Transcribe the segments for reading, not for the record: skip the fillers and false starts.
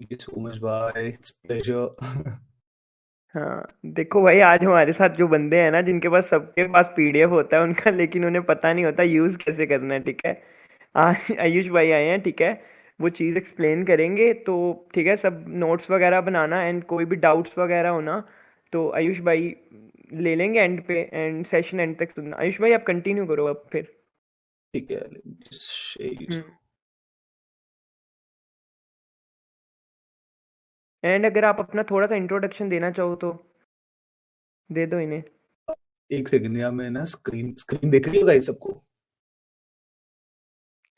Thank you so much. Bye. It's pleasure. हाँ, देखो भाई आज हमारे साथ जो बंदे हैं ना जिनके पास सबके पास पीडीएफ होता है उनका लेकिन उन्हें पता नहीं होता यूज कैसे करना है। ठीक है, आज आयुष भाई आए हैं। ठीक है, वो चीज़ एक्सप्लेन करेंगे तो ठीक है, सब नोट्स वगैरह बनाना एंड कोई भी डाउट्स वगैरह होना तो आयुष भाई ले लेंगे एंड पे, एंड सेशन एंड तक सुनना। आयुष भाई आप कंटिन्यू करो अब फिर। ठीक है, let me just share you. Hmm. And अगर आप अपना थोड़ा सा इंट्रोडक्शन देना चाहो तो दे दो इन्हें। एक सेकंड यार, मैं ना स्क्रीन स्क्रीन देख रही होगा ये सबको।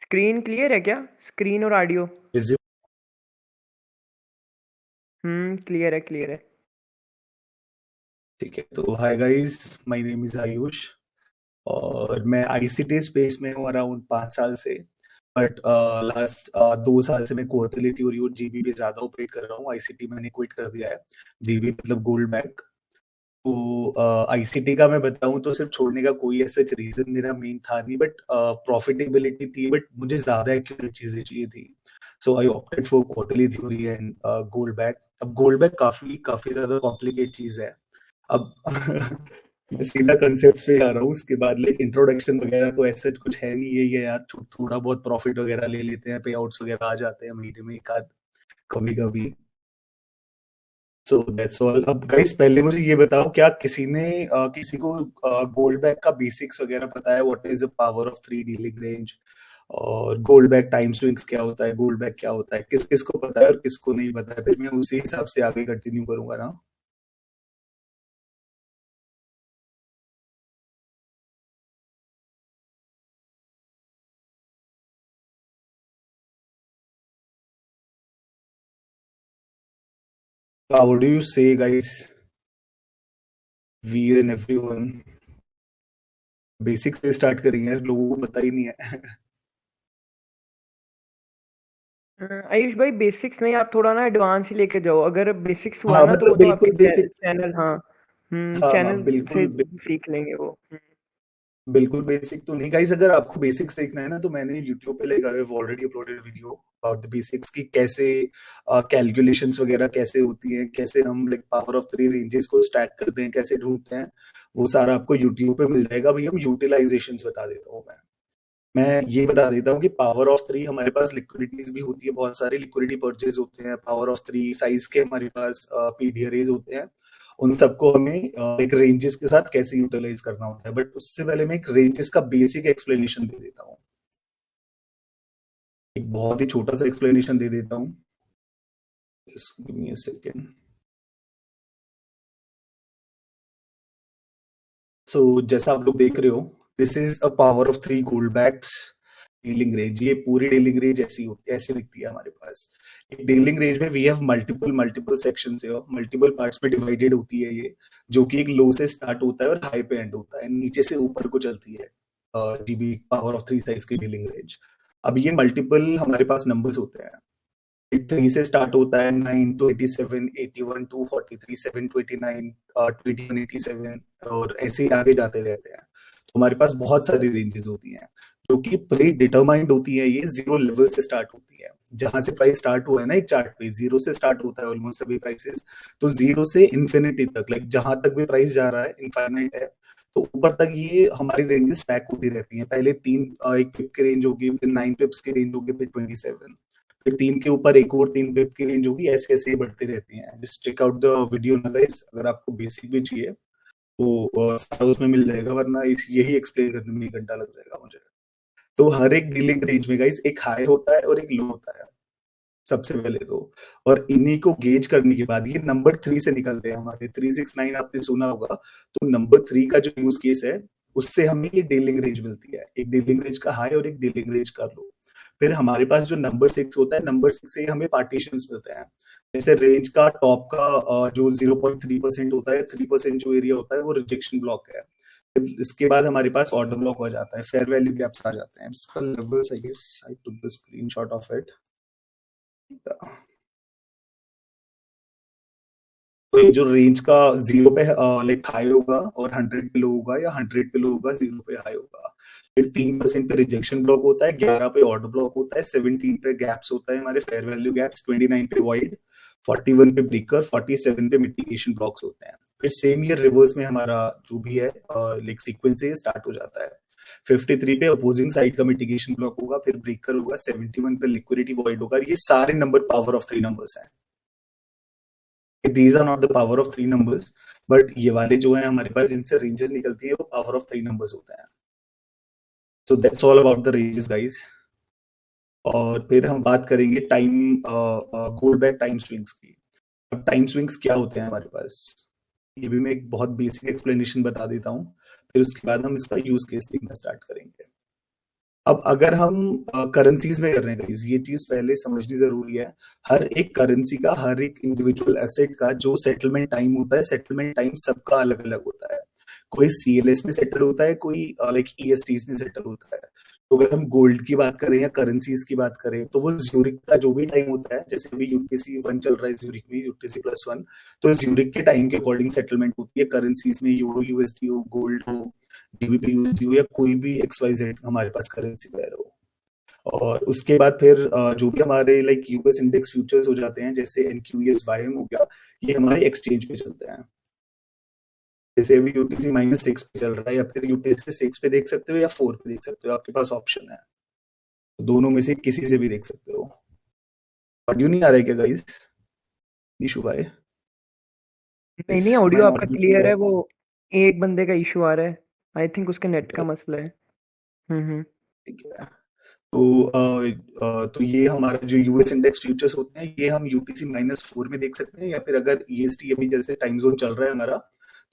स्क्रीन क्लियर है क्या? स्क्रीन और ऑडियो? Resume. क्लियर है, क्लियर है। ठीक है, तो hi guys, my name is Ayush और मैं आईसीटी स्पेस में हूँ अराउंड 5 साल से। बट लास्ट 2 साल से मैं क्वार्टरली थ्योरी और जीबी पे ज्यादा ऑपरेट कर रहा हूँ। आईसीटी मैंने क्विट कर दिया है। जीबी मतलब गोल्ड बैक। तो आईसीटी का मैं बताऊं तो सिर्फ छोड़ने का कोई ऐसा रीजन मेरा मेन था नहीं, बट प्रॉफिटेबिलिटी थी, बट मुझे ज्यादा एक्यूरेट चीजें चाहिए थी। So I opted for quarterly theory and Goldbach. अब गोल्ड बैक काफी काफी ज्यादा कॉम्प्लिकेट चीज है। अब मैं सीधा कंसेप्ट पे आ रहा हूँ, उसके बाद लाइक इंट्रोडक्शन वगैरह तो ऐसा कुछ है नहीं। यही है यार, थोड़ा बहुत प्रॉफिट वगैरह ले लेते हैं, पे आउट्स वगैरह आ जाते हैं महीने में एक आध, कभी कभी। So that's all. अब गाइस पहले मुझे ये बताओ, क्या किसी ने किसी को गोल्ड बैक का बेसिक्स वगैरह पता है? What is the power of three dealing range और गोल्ड बैक टाइम स्विंग्स क्या होता है, गोल्ड बैक क्या होता है? किस किस को पता है और किसको नहीं पता है? फिर मैं उसी हिसाब से आगे कंटिन्यू करूंगा ना। हाउ डू यू से guys, Veer and everyone? Basic से स्टार्ट करेंगे यार, लोगों को पता ही नहीं है। आयुष भाई बेसिक्स नहीं, आप थोड़ा ना एडवांस ही लेके जाओ। अगर बेसिक्स हुआ हाँ ना तो वो मतलब तो आपके बिल्कुल बेसिक। चैनल, हाँ। हाँ हाँ चैनल से बिल्कुल। सीख लेंगे वो। बिल्कुल बेसिक तो नहीं गाइस। अगर आपको बेसिक सीखना है ना, तो मैंने यूट्यूब पे लगा है, already uploaded video about the basics की कैसे कैलकुलेशंस वगैरह कैसे होती हैं, कैसे हम like power of three ranges को स्टैक करते हैं, कैसे ढूंढते हैं। वो सारा आपको यूट्यूब पे मिल जाएगा। भैया हम यूटिलाइजेशंस बता देता हूँ मैं ये बता देता हूँ कि पावर ऑफ थ्री हमारे पास लिक्विडिटीज भी होती है, बहुत सारे लिक्विडिटी परचेज होते हैं पावर ऑफ थ्री साइज के, हमारे पास पीडीआरएज होते हैं। उन सबको हमें एक रेंजेस के साथ कैसे यूटिलाइज करना होता है, बट उससे पहले मैं एक रेंजेस का बेसिक एक्सप्लेनेशन दे देता हूँ। एक बहुत ही छोटा सा एक्सप्लेनेशन दे देता हूँ। Just give me a second. सो जैसा आप लोग देख रहे हो, this is a power of three Goldbach's dealing range. ये पूरी डीलिंग रेंज ऐसी होती ऐसी दिखती है हमारे पास। एक डीलिंग रेंज में we have multiple multiple sections है, मल्टीपल पार्ट्स में डिवाइडेड होती है ये, जो कि एक लो से स्टार्ट होता है और हाई पे एंड होता है, नीचे से ऊपर को चलती है। GB power of three size की डीलिंग रेंज। अब ये मल्टीपल हमारे पास नंबर्स होते हैं। 3 से स्टार्ट होता है, 9 to 87, 81 to 43, 729, 2187, और ऐसे ही आगे जाते रहते हैं। तो हमारे पास बहुत सारी रेंजेस होती हैं, जो कि प्री डिटरमाइंड होती है। ये जीरो लेवल से स्टार्ट होती है। जहां से प्राइस स्टार्ट हुआ है ना, एक चार्ट पे जीरो से स्टार्ट होता है ऑलमोस्ट सभी प्राइसेस। तो जीरो से इन्फिनिटी तक, लाइक जहां तक भी प्राइस जा रहा है इनफाइनाइट है, तो ऊपर तक ये हमारी रेंजेस स्टैक होती रहती हैं। पहले तीन, एक पिप की रेंज होगी, फिर 9 पिप्स की रेंज होगी, फिर 27, फिर तीन के ऊपर एक और 3 पिप की रेंज होगी। ऐसे ऐसे ही बढ़ती रहती हैं। Just check out the video ना गाइस, अगर आपको बेसिक भी चाहिए तो सारा उसमें मिल जाएगा, वरना इस यही एक्सप्लेन करने में 1 घंटा लग जाएगा मुझे। तो हर एक डीलिंग रेंज में गाइस एक हाई होता है और एक लो होता है, सबसे पहले तो। और इन्हीं को गेज करने के बाद ये नंबर थ्री से निकलते हैं हमारे। 369 आपने सुना होगा, तो नंबर थ्री का जो यूज केस है, उससे हमें ये डीलिंग रेंज मिलती है, एक डीलिंग रेंज का हाई और एक डीलिंग रेंज का लो। फिर हमारे पास जो नंबर सिक्स होता है, नंबर सिक्स से हमें पार्टीशन मिलते हैं। जैसे रेंज का टॉप का जो 0.3% होता है, 3% जो एरिया होता है, वो रिजेक्शन ब्लॉक है। फिर इसके बाद हमारे पास ऑर्डर ब्लॉक हो जाता है, फेयर वैल्यू गैप्स आ जाते हैं। इसका levels I guess I took the screenshot of it. तो ये जो रेंज का 0 पे लाइक हाई होगा और 100 पे लो होगा, या 100 पे लो होगा, 0 पे हाई होगा। फिर 3% पे रिजेक्शन ब्लॉक होता है, 11 पे ऑर्डर ब्लॉक होता है, 17 पे गैप्स होता है हमारे फेयर वैल्यू गैप्स, 29 पे वॉइड, 41 पे ब्रेकर, 47 पे मिटिगेशन ब्लॉक्स होते हैं। फिर सेम ईयर रिवर्स में हमारा जो भी है लाइक सीक्वेंस है स्टार्ट हो जाता है। 53 पे अपोजिंग साइड का मिटिगेशन ब्लॉक होगा, फिर ब्रेकर होगा, 71 पे लिक्विडिटी वॉइड होगा। ये सारे नंबर पावर ऑफ 3 नंबर्स हैं। These are not the power of 3 numbers, but ये वाले जो है हमारे पास जिनसे रेंजेस निकलती है वो पावर ऑफ 3 नंबर्स होते हैं। So that's all about the ranges guys. और फिर हम बात करेंगे time goal back time swings की। अब टाइम स्विंग्स क्या होते हैं हमारे पास, ये भी मैं एक बहुत बेसिक एक्सप्लेनेशन बता देता हूँ, फिर उसके बाद हम इसका यूज केस देखना स्टार्ट करेंगे। अब अगर हम करेंसीज में कर रहे हैं गाइस, ये चीज पहले समझनी जरूरी है। हर एक करेंसी का, हर एक इंडिविजुअल एसेट का जो सेटलमेंट टाइम होता है, सेटलमेंट टाइम सबका अलग अलग होता है। कोई सीएलएस में सेटल होता है, कोई लाइक ईएसटीज में सेटल होता है। तो अगर हम गोल्ड की बात करें या करेंसीज की बात करें, तो वो ज्यूरिक का जो भी टाइम होता है, जैसे अभी यूटीसी 1 चल रहा है ज्यूरिक में, यूटीसी +1, तो ज्यूरिक के टाइम के अकॉर्डिंग सेटलमेंट होती है। करेंसीज में यूरो यूएसडी हो, गोल्ड हो, जीबीपी यूएसडी हो, या कोई भी XYZ हमारे पास करेंसी पेयर हो। और उसके बाद फिर जो भी हमारे लाइक यूएस इंडेक्स फ्यूचर्स हो जाते हैं, जैसे एनक्यूएस वाईएम हो गया, ये हमारे एक्सचेंज पे चलते हैं। जैसे अभी यूटीसी -6 पे चल रहा है, या फिर यूटीसी 6 पे देख सकते हो या 4 पे देख सकते हो, आपके पास ऑप्शन है। तो दोनों में से किसी से भी देख सकते हो। ऑडियो नहीं आ रहा है क्या गाइस? इशू भाई, नहीं नहीं, इस ऑडियो माय आपका क्लियर ऑडियो? है। वो एक बंदे का इशू आ रहा है, आई थिंक उसके नेट का मसला है। हम्म। ठीक है। तो ये हमारा जो यूएस इंडेक्स फ्यूचर्स होते हैं, ये हम यूटीसी -4 में देख सकते हैं, या फिर अगर ईएसटी अभी जैसे टाइम जोन चल रहा है हमारा,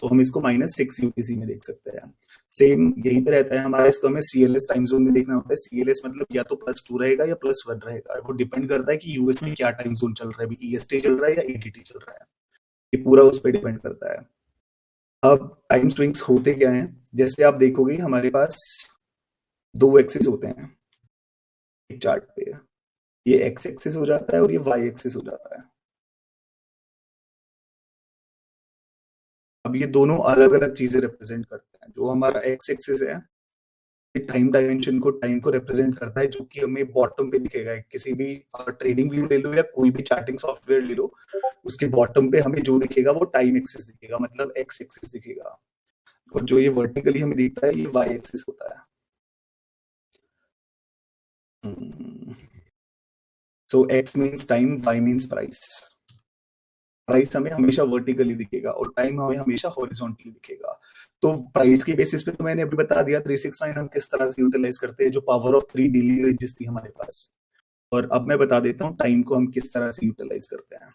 तो हम इसको -6 यूटीसी में देख सकते हैं। सेम यहीं पे रहता है हमारा, इसको हमें सीएलएस टाइम जोन में देखना होता है। सीएलएस मतलब या तो +2 रहेगा या +1 रहेगा, वो डिपेंड करता है कि यूएस में क्या टाइम जोन चल रहा है, अभी ईएसटी चल रहा है या ईडीटी चल रहा है, ये पूरा उस पर डिपेंड करता है। अब टाइम स्विंग्स होते क्या हैं, जैसे आप देखोगे हमारे पास दो एक्सिस होते हैं एक चार्ट पे, ये एक्स एक्सिस हो जाता है और ये वाई एक्सिस हो जाता है। अब ये दोनों अलग अलग चीजें रिप्रेजेंट करते हैं। जो हमारा एक्स एक्सिस है, ये टाइम डायमेंशन को, टाइम को रिप्रेजेंट करता है, जो कि हमें बॉटम पे दिखेगा। किसी भी ट्रेडिंग व्यू ले लो या कोई भी चार्टिंग सॉफ्टवेयर ले लो, उसके बॉटम पे हमें जो दिखेगा वो टाइम एक्सिस दिखेगा, मतलब एक्स एक्सिस दिखेगा। और जो ये वर्टिकली हमें दिखता है, ये वाई एक्सिस होता है। So X means time, Y means price. Price हमें हमेशा वर्टिकली दिखेगा और टाइम हमें हमेशा हॉरिजॉन्टली दिखेगा। तो प्राइस के बेसिस पे तो मैंने अभी बता दिया 369 हम किस तरह से यूटिलाइज करते हैं, जो पावर ऑफ 3 डेली रेंजेस थी हमारे पास। और अब मैं बता देता हूँ टाइम को हम किस तरह से यूटिलाइज करते हैं।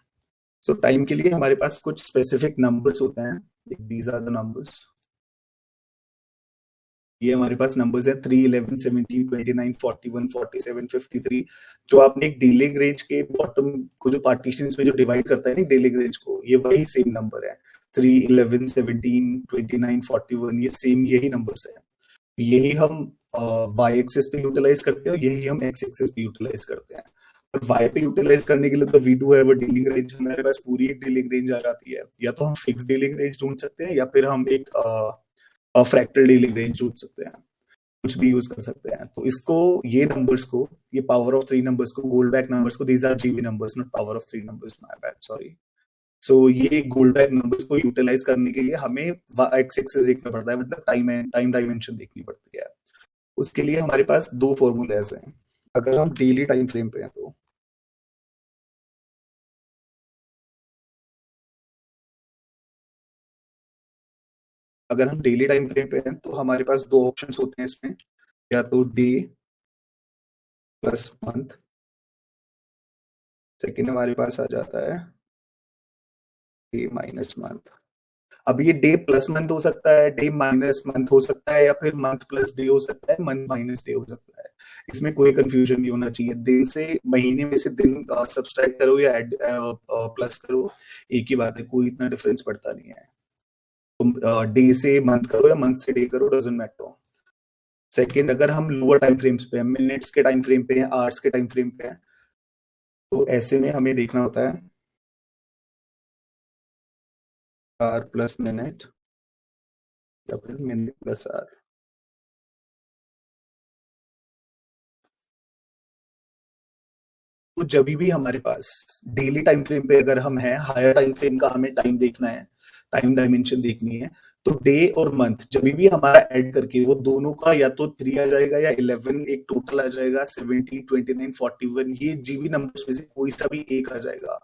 सो टाइम के लिए हमारे पास कुछ स्पेसिफिक नंबर्स होते हैं, दीज आर द नंबर्स। ये हमारे पास नंबर्स है 3, 11, 17, 29, 41, 47, 53। जो आपने एक डीलिंग रेंज के बॉटम को जो पार्टीशन में जो डिवाइड करता है ना डीलिंग रेंज को, ये वही सेम नंबर है। 3, 11, 17, 29, 41, ये सेम यही नंबर्स है। यही हम वाई एक्सिस पे यूटिलाइज करते हैं और यही हम एक्स एक्सिस पे यूटिलाइज करते हैं। और वाई पे यूटिलाइज करने के लिए तो V2 है, वो डीलिंग रेंज हमारे पास पूरी एक डीलिंग रेंज आ जाती है। या तो हम फिक्स डीलिंग रेंज ढूंढ सकते हैं, या फिर हम एक फ्रैक्टल डीलिंग रेंज ढूंढ सकते हैं, कुछ भी यूज कर सकते हैं। तो इसको, ये नंबर्स को, ये पावर ऑफ 3 नंबर्स को, गोल्ड बैक नंबर्स को, these are GB numbers, not power of 3 numbers, my bad, sorry. So ये गोल्ड बैक नंबर्स को यूटिलाइज करने के लिए हमें एक्स एक्सिस देखना पड़ता है, मतलब टाइम डायमेंशन देखनी पड़ती है। उसके लिए हमारे पास दो फॉर्मूलाज हैं। अगर हम डेली टाइम फ्रेम पे हैं तो, अगर हम डेली टाइम फ्रेम पे हैं तो हमारे पास दो ऑप्शंस होते हैं इसमें, या तो डे प्लस मंथ, सेकेंड हमारे पास आ जाता है डे माइनस मंथ। अब ये डे प्लस मंथ हो सकता है, डे माइनस मंथ हो सकता है, या फिर मंथ प्लस डे हो सकता है, मंथ माइनस डे हो सकता है। इसमें कोई कंफ्यूजन नहीं होना चाहिए। दिन से, महीने में से दिन सब्सट्रैक्ट करो या ऐड प्लस करो, एक ही बात है, कोई इतना डिफरेंस पड़ता नहीं है। तुम डे से मंथ करो या मंथ से डे करो, डजंट मैटर। सेकंड, अगर हम लोअर टाइम फ्रेम्स पे हैं, मिनट्स के टाइम फ्रेम पे हैं, आवर्स के टाइम फ्रेम पे हैं, तो ऐसे में हमें देखना होता है आर प्लस मिनट या फिर मिनट प्लस आर। तो जब भी हमारे पास डेली टाइम फ्रेम पे अगर हम हैं, हायर टाइम फ्रेम का हमें टाइम देखना है, टाइम डायमेंशन देखनी है, तो डे और मंथ जब भी हमारा ऐड करके वो दोनों का या तो 3 आ जाएगा या 11 एक टोटल आ जाएगा, 70, 29, 41, ये जीबी नंबर्स में से कोई सा भी एक आ जाएगा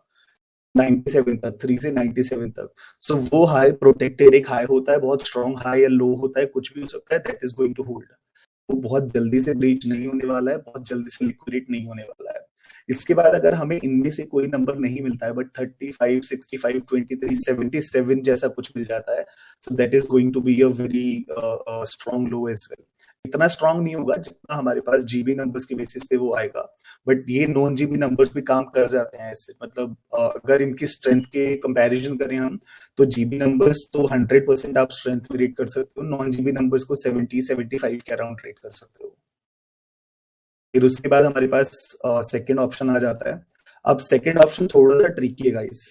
97 तक, 3 से 97 तक। सो वो हाई प्रोटेक्टेड एक हाई होता है, बहुत स्ट्रॉन्ग हाई या लो होता है, कुछ भी हो सकता है, that is going to hold. वो बहुत जल्दी से ब्रीच नहीं होने वाला है, बहुत जल्दी से लिक्विडेट नहीं होने वाला है। इसके बाद अगर हमें इनमें से कोई नंबर नहीं मिलता है, बट 35, 65, 23, 77 जैसा कुछ मिल जाता है, so that is going to be a very strong low as well. इतना स्ट्रॉन्ग नहीं होगा जितना हमारे पास जीबी नंबर्स के बेसिस पे वो आएगा, बट ये नॉन जीबी नंबर्स भी काम कर जाते हैं ऐसे। मतलब अगर इनकी स्ट्रेंथ के कंपैरिजन करें हम, तो जीबी नंबर्स तो 100% आप स्ट्रेंथ में रेट कर सकते हो, नॉन जीबी नंबर्स को 70-75 के अराउंड रेट कर सकते हो। फिर उसके बाद हमारे पास सेकंड ऑप्शन आ जाता है। अब सेकंड ऑप्शन थोड़ा सा ट्रिकी है गाइस।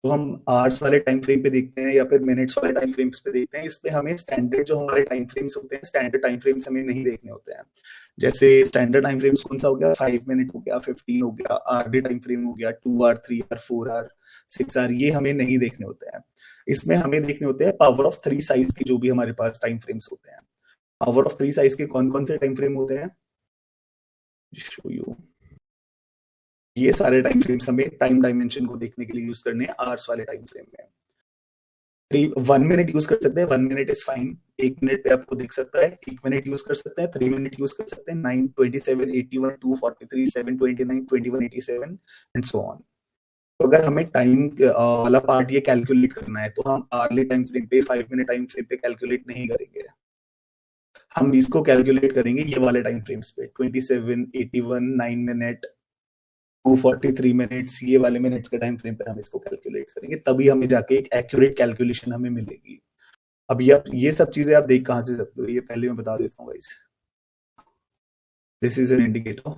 तो हम आवर्स वाले टाइम फ्रेम पे देखते हैं या फिर मिनट्स वाले टाइम फ्रेम्स पे देखते हैं, इसमें हमें स्टैंडर्ड जो हमारे टाइम फ्रेम्स होते हैं, स्टैंडर्ड टाइम फ्रेम्स हमें नहीं देखने होते हैं। जैसे स्टैंडर्ड टाइम फ्रेम्स कौन सा हो गया, 5 मिनट हो गया, 15 हो गया, आरडी टाइम फ्रेम हो गया, 2 आवर, 3 आवर, 4 आवर, 6 आवर, ये हमें नहीं देखने होते हैं। इसमें हमें देखने होते हैं पावर ऑफ 3 साइज के जो भी हमारे पास टाइम फ्रेम्स होते हैं। पावर ऑफ 3 साइज के कौन कौन से टाइम फ्रेम होते हैं, शो यू। ये सारे टाइम फ्रेम्स हमें टाइम डायमेंशन को देखने के लिए यूज करने हैं आवर्स वाले टाइम फ्रेम में। 1 मिनट यूज कर सकते हैं, 1 मिनट इज फाइन। 1 मिनट पे आपको दिख सकता है, 1 मिनट यूज कर सकते हैं, 3 मिनट यूज कर सकते हैं, 9, 27, 81, 243, 729, 2187 एंड सो ऑन। तो अगर हमें टाइम वाला पार्ट ये कैलकुलेट करना है, तो हम आर्ली टाइम फ्रेम पे, 5 मिनट टाइम फ्रेम पे कैलकुलेट नहीं करेंगे। हम इसको कैलकुलेट करेंगे ये वाले टाइम फ्रेम्स पे, 27, 81, 9 मिनट, 243 मिनट्स, ये वाले मिनट्स के टाइम फ्रेम पे हम इसको कैलकुलेट करेंगे, तभी हमें जाके एक एक्यूरेट कैलकुलेशन हमें मिलेगी। अब ये सब चीजें आप देख कहां से सकते हो, ये पहले मैं बता देता हूँ guys. This is an indicator.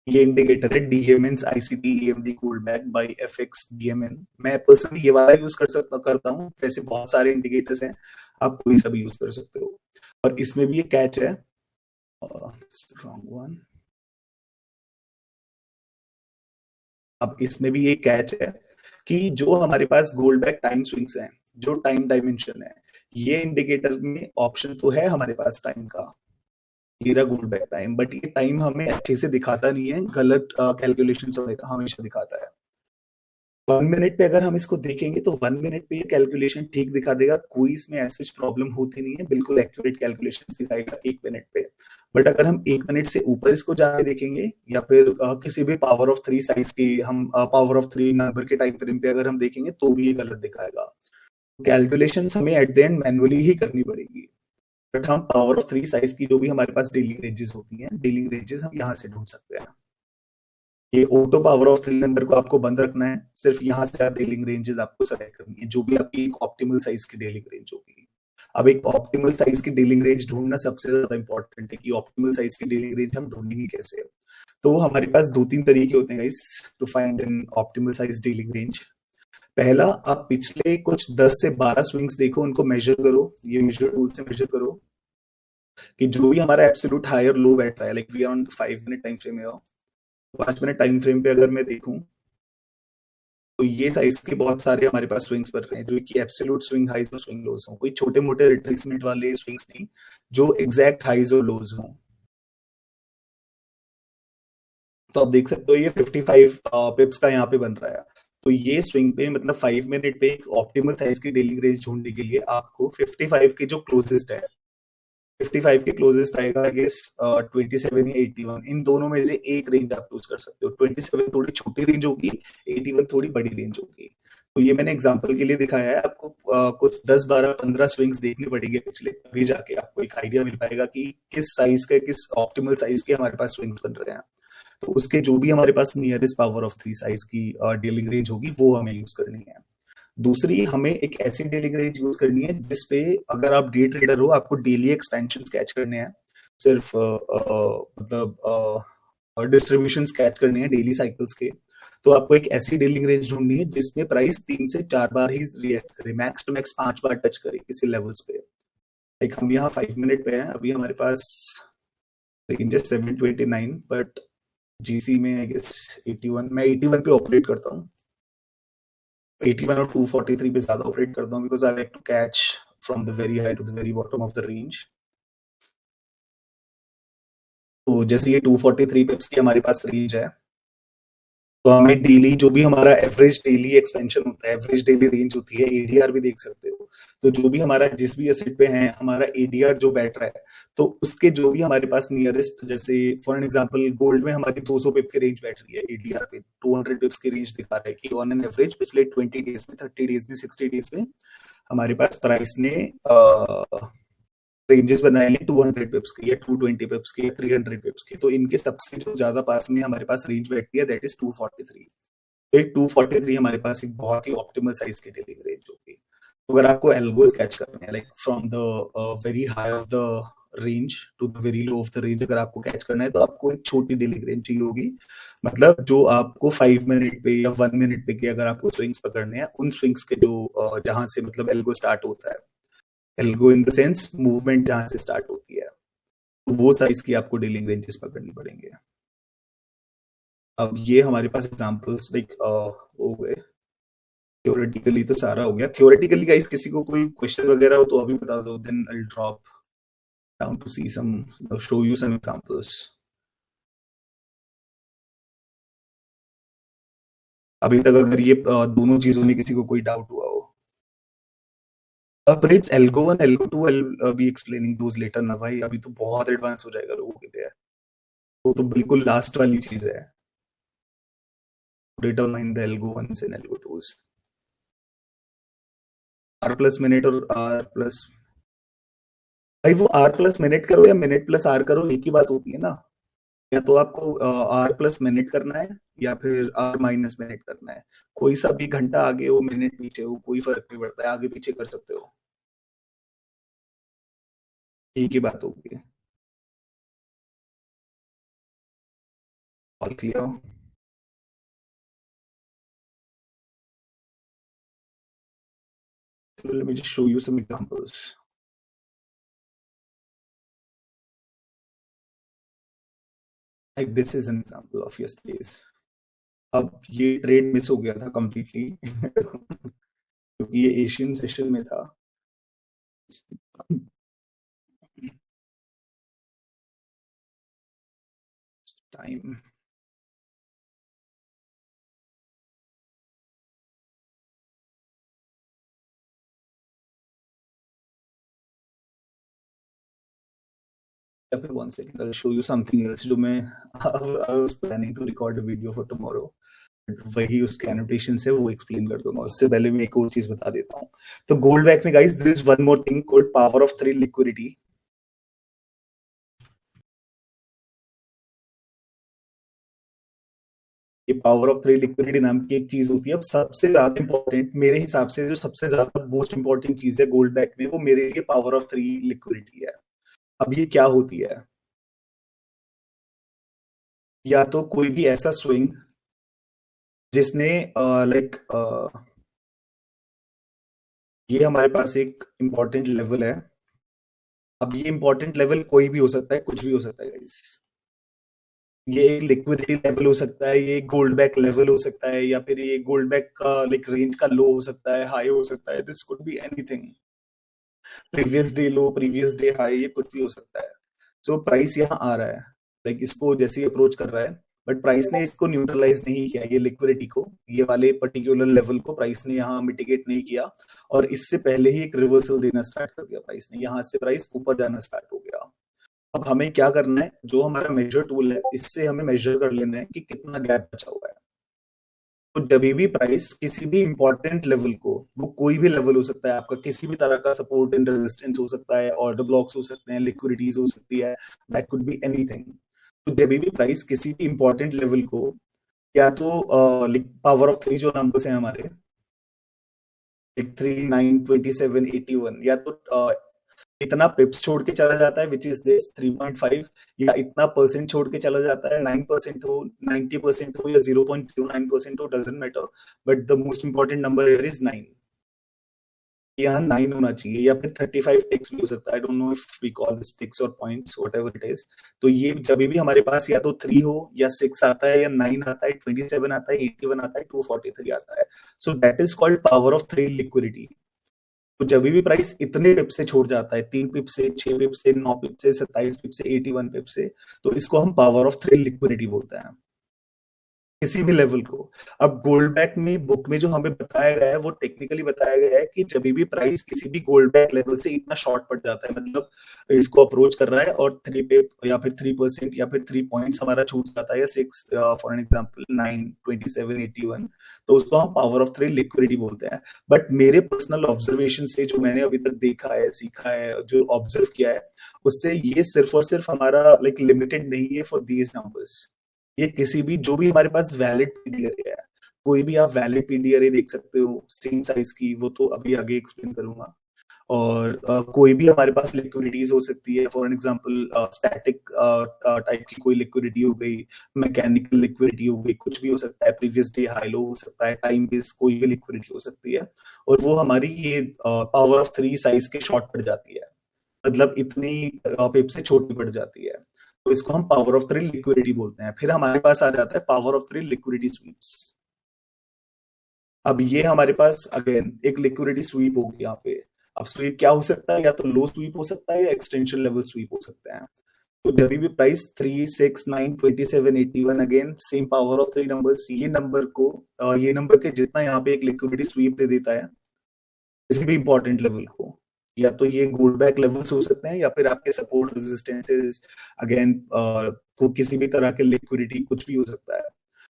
ये इंडिकेटर है, DMN ICT AMD Goldbach by FX DMN. मैं पर्सनली ये वाला यूज करता हूँ, वैसे बहुत सारे इंडिकेटर्स हैं, आप कोई सा भी यूज कर सकते हो। और इसमें भी ये कैच है, रॉन्ग वन। अब इसमें भी ये कैच है कि जो हमारे पास गोल्ड बैक टाइम स्विंग्स हैं, जो टाइम डायमेंशन है, ये इंडिकेटर में ऑप्शन तो है हमारे पास टाइम का, ये रहा गोल्ड बैक टाइम, बट ये टाइम हमें अच्छे से दिखाता नहीं है, गलत कैलकुलेशन हमेशा दिखाता है। 1 मिनट पे अगर हम इसको देखेंगे तो 1 मिनट पे ये कैलकुलेशन ठीक दिखा देगा, कोई इसमें ऐसी प्रॉब्लम होती नहीं है, बिल्कुल एक्यूरेट कैलकुलेशन दिखाएगा 1 मिनट पे। बट अगर हम 1 मिनट से ऊपर इसको जाके देखेंगे, या फिर किसी भी पावर ऑफ 3 साइज की हम पावर ऑफ 3 नंबर के टाइम फ्रेम पे अगर हम देखेंगे, तो भी ये गलत दिखाएगा। कैलकुलेशन हमें एट द एंड मैनुअली ही करनी पड़ेगी। बट हम पावर ऑफ 3 साइज की जो भी हमारे पास डेली रेंजेस होती हैं, डेली रेंजेस हम यहाँ से ढूंढ सकते हैं। ये ऑटो पावर ऑफ 3 नंबर को आपको बंद रखना है, सिर्फ यहाँ से आप डेलिंग रेंजेस आपको सेलेक्ट करनी है, जो भी आपकी एक ऑप्टिमल साइज की डेलिंग रेंज होगी। अब एक ऑप्टिमल साइज की डेलिंग रेंज ढूंढना सबसे ज्यादा इंपॉर्टेंट है कि ऑप्टिमल साइज की डेलिंग रेंज हम ढूंढेंगे कैसे। तो हमारे पास 2-3 तरीके होते हैं guys to find an optimal size dealing range. पहला, आप पिछले कुछ 10 से 12 स्विंग्स देखो, उनको मेजर करो, ये मेजर टूल से मेजर करो कि जो भी हमारा एब्सोल्यूट हायर लो बैठ रहा है, like we are on 5 minute time frame है, 5 मिनट टाइम फ्रेम पे अगर मैं देखूं, तो ये साइज के बहुत सारे हमारे पास स्विंग्स बन रहे हैं, जो कि एब्सोल्यूट स्विंग हाइज और स्विंग लोज हो, कोई छोटे मोटे रिट्रेसमेंट वाले स्विंग्स नहीं, जो एग्जैक्ट हाइज और लोज हो। तो आप देख सकते हो ये 55 पिप्स का यहाँ पे बन रहा है। तो ये स्विंग पे, मतलब 5 मिनट पे एक ऑप्टिमल साइज की डेलिंग रेंज ढूंढने के लिए आपको 55 के जो क्लोजेस्ट है, 55 के क्लोजेस्ट आएगा आई गेस 27 या 81, इन दोनों में से एक रेंज आप चूज कर सकते हो। 27 थोड़ी छोटी रेंज होगी, 81 थोड़ी बड़ी रेंज होगी। तो ये मैंने एग्जांपल के लिए दिखाया है, आपको कुछ 10, 12, 15 स्विंग्स देखने पड़ेंगे पिछले, तभी जाके आपको एक आइडिया मिल पाएगा कि किस साइज के, किस ऑप्टिमल साइज के हमारे पास स्विंग्स बन रहे हैं। तो उसके जो भी हमारे पास नियरेस्ट पावर ऑफ 3 साइज की डीलिंग रेंज होगी, वो हमें यूज करनी है। दूसरी, हमें एक ऐसी डेली रेंज यूज करनी है जिसपे अगर आप डे ट्रेडर हो, आपको डेली एक्सपेंशन कैच करने हैं, सिर्फ मतलब और डिस्ट्रीब्यूशन कैच करने हैं डेली साइकिल्स के, तो आपको एक ऐसी डीलिंग रेंज ढूंढनी है जिसमें प्राइस 3 से 4 बार ही रिएक्ट करे, मैक्स टू मैक्स 5 बार टच करे किसी लेवल्स पे। लाइक हम यहाँ 5 मिनट पे हैं, अभी हमारे पास रेंज है 729, बट जीसी में आई गेस 81, मैं 81 पे ऑपरेट करता हूँ, 81 और 243 पे ज्यादा ऑपरेट करता हूँ, because I like to catch from the very high to the very bottom of the range. तो जैसे ये 243 पिप्स की हमारे पास रेंज है, तो हमें डेली जो भी हमारा एवरेज डेली एक्सपेंशन होता है, एवरेज डेली रेंज होती है, एडीआर भी देख सकते हो। तो जो भी हमारा जिस भी एसेट पे है हमारा एडीआर जो बैठ रहा है, तो उसके जो भी हमारे पास नियरेस्ट, जैसे फॉर एन एग्जांपल गोल्ड में हमारी 200 पिप की रेंज बैठ रही है, एडीआर पे 200 पिप्स की रेंज दिखा रहा है कि ऑन एन एवरेज पिछले 20 डेज में, 30 डेज में, 60 डेज में हमारे पास प्राइस ने रेंजेस बनाए हैं 200 पिप्स के या 220 पिप्स के या 300 पिप्स के। तो इनके सबसे जो ज्यादा पास में हमारे पास रेंज बैठती है दैट इज 243। तो एक 243 हमारे पास एक बहुत ही ऑप्टिमल साइज की डीलिंग रेंज होगी। तो अगर आपको एल्गोज कैच करने हैं, like from the very high of the range to the very low of the range, अगर आपको कैच करना है तो आपको एक छोटी डीलिंग रेंज चाहिए होगी, मतलब जो आपको 5 मिनट पे या 1 मिनट पे के अगर आपको स्विंग्स पकड़ने हैं, उन स्विंग्स के जो जहां से मतलब एल्गो स्टार्ट होता है, algo in the sense movement जहां से स्टार्ट होती है, तो वो साइज की आपको डीलिंग रेंजेस पकड़नी पड़ेंगे। अब ये हमारे पास एग्जांपल्स लाइक हो गए, थ्योरेटिकली तो सारा हो गया। थ्योरेटिकली गाइस किसी को कोई क्वेश्चन वगैरह हो तो अभी बता दो, then I will drop down to see some, show you some examples. अभी तक अगर ये दोनों चीजों में किसी को कोई डाउट हुआ हो, अब rates algo 1 algo 2 I will be explaining those later ना भाई, अभी तो बहुत एडवांस हो जाएगा लोगों के लिए, वो तो बिल्कुल लास्ट वाली चीज है, determine the algo 1s and algo 2s। R plus minute और आर प्लस, भाई वो आर प्लस मिनट करो या मिनट प्लस आर करो, एक ही बात होती है ना। या तो आपको आर प्लस मिनट करना है या फिर आर माइनस मिनट करना है, कोई सा भी घंटा आगे हो मिनट पीछे हो कोई फर्क नहीं पड़ता है, आगे पीछे कर सकते हो, एक ही बात होगी। All clear? Let me just show you some examples. Like this is an example of yesterday's. अब ये ट्रेड मिस हो गया था कंप्लीटली क्योंकि ये एशियन सेशन में था। टाइम या फिर 1 second I'll show you something else जो मैं I was planning to record a video for tomorrow, वही उसके एनोटेशन से वो एक्सप्लेन कर दूंगा। उससे पहले मैं एक और चीज बता देता हूँ। तो गोल्ड बैक में guys there is one more thing called power of 3 liquidity. ये पावर ऑफ 3 लिक्विडिटी नाम की एक चीज होती है। अब सबसे ज्यादा इंपॉर्टेंट मेरे हिसाब से जो सबसे ज्यादा मोस्ट इंपॉर्टेंट चीज है गोल्ड बैक में, वो मेरे लिए पावर ऑफ 3 लिक्विडिटी है। अब ये क्या होती है, या तो कोई भी ऐसा स्विंग जिसने लाइक ये हमारे पास एक इंपॉर्टेंट लेवल है। अब ये इंपॉर्टेंट लेवल कोई भी हो सकता है, कुछ भी हो सकता है गाइस। ये एक लिक्विडिटी लेवल हो सकता है, ये गोल्ड बैक लेवल हो सकता है, या फिर ये गोल्ड बैक का लाइक रेंज का लो हो सकता है, हाई हो सकता है, this could be anything, previous day low, previous day high, ये कुछ भी हो सकता है। सो प्राइस यहाँ आ रहा है, लाइक इसको जैसे ही अप्रोच कर रहा है, बट प्राइस ने इसको न्यूट्रलाइज नहीं किया, ये लिक्विडिटी को, ये वाले पर्टिकुलर लेवल को प्राइस ने यहाँ मिटिगेट नहीं किया, और इससे पहले ही एक रिवर्सल देना स्टार्ट कर दिया प्राइस ने, यहाँ से प्राइस ऊपर जाना स्टार्ट हो गया। अब हमें क्या करना है, जो हमारा मेजर टूल है इससे हमें मेजर कर लेना है कि कितना गैप बचा हुआ है। तो जब भी प्राइस किसी भी इंपॉर्टेंट लेवल को, वो कोई भी लेवल हो सकता है आपका, किसी भी तरह का सपोर्ट एंड रेजिस्टेंस हो सकता है, ऑर्डर ब्लॉक्स हो सकते हैं, लिक्विडिटीज हो सकती है, दैट कुड बी एनीथिंग। तो जब भी प्राइस किसी भी इंपॉर्टेंट लेवल को, या तो पावर ऑफ 3 जो नंबर्स हैं हमारे 3, 9, 27, 81, या तो इतना पिप्स छोड़ के चला जाता है विच इज दिस 3.5, या इतना परसेंट छोड़ के चला जाता है, 9% हो, 90% हो, या 0.09% हो, doesn't matter, but the most important number here is 9। यहाँ 9 होना चाहिए, या फिर 35 टिक्स भी हो सकता है, I don't know if we call this ticks और पॉइंट्स, व्हाटएवर इट इज। तो ये जब भी हमारे पास या तो 3 हो, या 6 आता है, या 9 आता है, 27 आता है, 81 आता है, 243 आता है, so that is called power of 3 liquidity. तो जब भी प्राइस इतने पिप से छोड़ जाता है, 3 पिप से, 6 पिप से, 9 पिप से, 27 पिप से, 81 पिप से, तो इसको हम पावर ऑफ 3 लिक्विडिटी बोलते हैं, किसी भी लेवल को। अब गोल्ड बैक में बुक में जो हमें बताया गया है, वो टेक्निकली बताया गया है कि जब भी प्राइस किसी भी गोल्ड बैक लेवल से इतना शॉर्ट पड़ जाता है, मतलब इसको अप्रोच कर रहा है और 3 पे या फिर 3% या फिर 3 पॉइंट्स हमारा छूट जाता है, या 6 फॉर एन एग्जांपल 9, 27, 81, तो उसको हम पावर ऑफ 3 लिक्विडिटी बोलते हैं। बट मेरे पर्सनल ऑब्जर्वेशन से जो मैंने अभी तक देखा है, सीखा है, जो ऑब्जर्व किया है, उससे ये सिर्फ और सिर्फ हमारा लाइक लिमिटेड नहीं है फॉर दीज नंबर्स। ये किसी भी जो भी हमारे पास वैलिड पीडीआरए है, कोई भी आप वैलिड पीडीआरए देख सकते हो सेम साइज की, वो तो अभी आगे एक्सप्लेन करूंगा। और कोई भी हमारे पास लिक्विडिटीज हो सकती है, for an example static type की कोई लिक्विडिटी हो गई, मैकेनिकल लिक्विडिटी हो गई, कुछ भी हो सकता है, प्रीवियस डे हाई लो हो सकता है, टाइम बेस कोई भी लिक्विडिटी हो सकती है, और वो हमारी ये पावर ऑफ 3 साइज के शॉर्ट पड़ जाती है, मतलब इतनी पिप से छोटी पड़ जाती है, तो इसको हम पावर ऑफ 3 लिक्विडिटी बोलते हैं। फिर हमारे पास आ जाता है पावर ऑफ 3 लिक्विडिटी स्वीप्स। अब ये हमारे पास अगेन एक लिक्विडिटी स्वीप होगी यहाँ पे। अब स्वीप क्या हो सकता है, या तो लो स्वीप हो सकता है, या एक्सटेंशन लेवल स्वीप हो सकता है। तो जब भी price 3, 6, 9, 27, 81, again same power of 3 numbers, ये नंबर को ये नंबर के जितना यहाँ पे एक लिक्विडिटी स्वीप दे देता है किसी भी इंपॉर्टेंट लेवल को, या तो ये गोल्ड बैक लेवल्स हो सकते हैं, या फिर आपके सपोर्ट रेजिस्टेंसेस, अगेन को किसी भी तरह के लिक्विडिटी कुछ भी हो सकता है,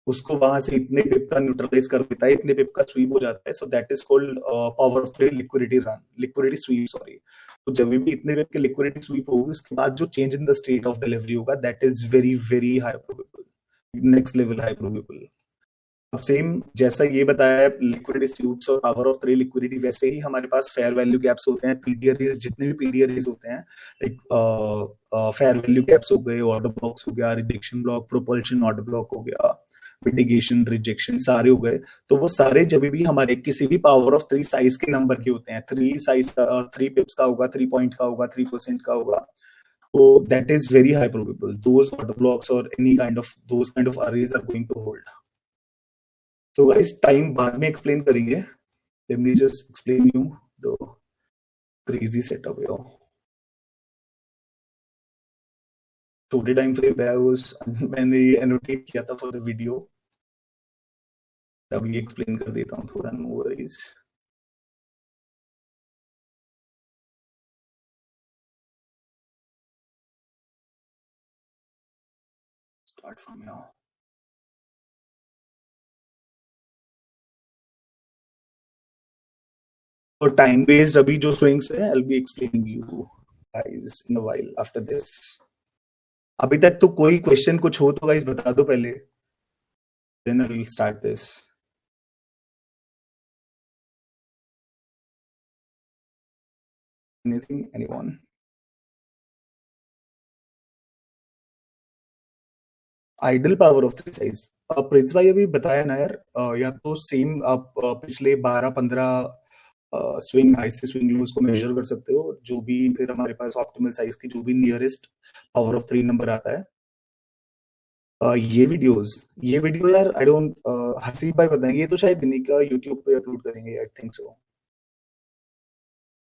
उसको वहां से इतने पिप का न्यूट्रलाइज कर देता है, इतने पिप का स्वीप हो जाता है, so that is called power of 3 liquidity run, liquidity SVEEP, sorry. तो जब भी इतने पिप के लिक्विडिटी स्वीप होगी, उसके बाद जो change in the state of delivery होगा, that is very very high probable, next level high probable. अब सेम जैसा ये बताया है लिक्विडिटी स्वीप्स और पावर ऑफ 3 लिक्विडिटी, वैसे ही हमारे पास फेयर वैल्यू गैप्स होते हैं, पीडीआरएस, जितने भी पीडीआरएस होते हैं, लाइक फेयर वैल्यू गैप्स हो गए, ऑर्डर ब्लॉक्स हो गया, rejection block, propulsion order block हो गया, मिटिगेशन, रिजेक्शन, सारे हो गए। तो वो सारे जब भी हमारे किसी भी पावर ऑफ 3 साइज के नंबर के होते हैं, 3 साइज का, 3 पिप्स का होगा, 3 पॉइंट का होगा, 3% का होगा, तो that is very high probable those order blocks और any kind of those kind of arrays are going to hold. तो गाइस टाइम बाद में एक्सप्लेन करेंगे, let me just explain you the crazy setup here. छोटे time frame पे मैंने annotate किया था फॉर द वीडियो, अभी एक्सप्लेन कर देता हूँ थोड़ा, no worries. Start from here. और टाइम बेस्ड अभी जो स्विंग्स है, आई will be explaining you guys in a while after this. अभी तक तो कोई क्वेश्चन कुछ हो तो गाइस बता दो पहले, then I will start this. Anything, anyone? Ideal power of 3 size, Prince भाई अभी बताया ना यार, या तो सेम आप पिछले 12-15 स्विंग हाई से स्विंग लोज को मेजर कर सकते हो, जो भी फिर हमारे पास ऑप्टिमल साइज की जो भी नियरेस्ट पावर ऑफ 3 नंबर आता है। ये वीडियो यार आई डोंट, हसीब भाई बताएंगे, ये तो शायद इन्हीं का यूट्यूब पे अपलोड करेंगे, I think so,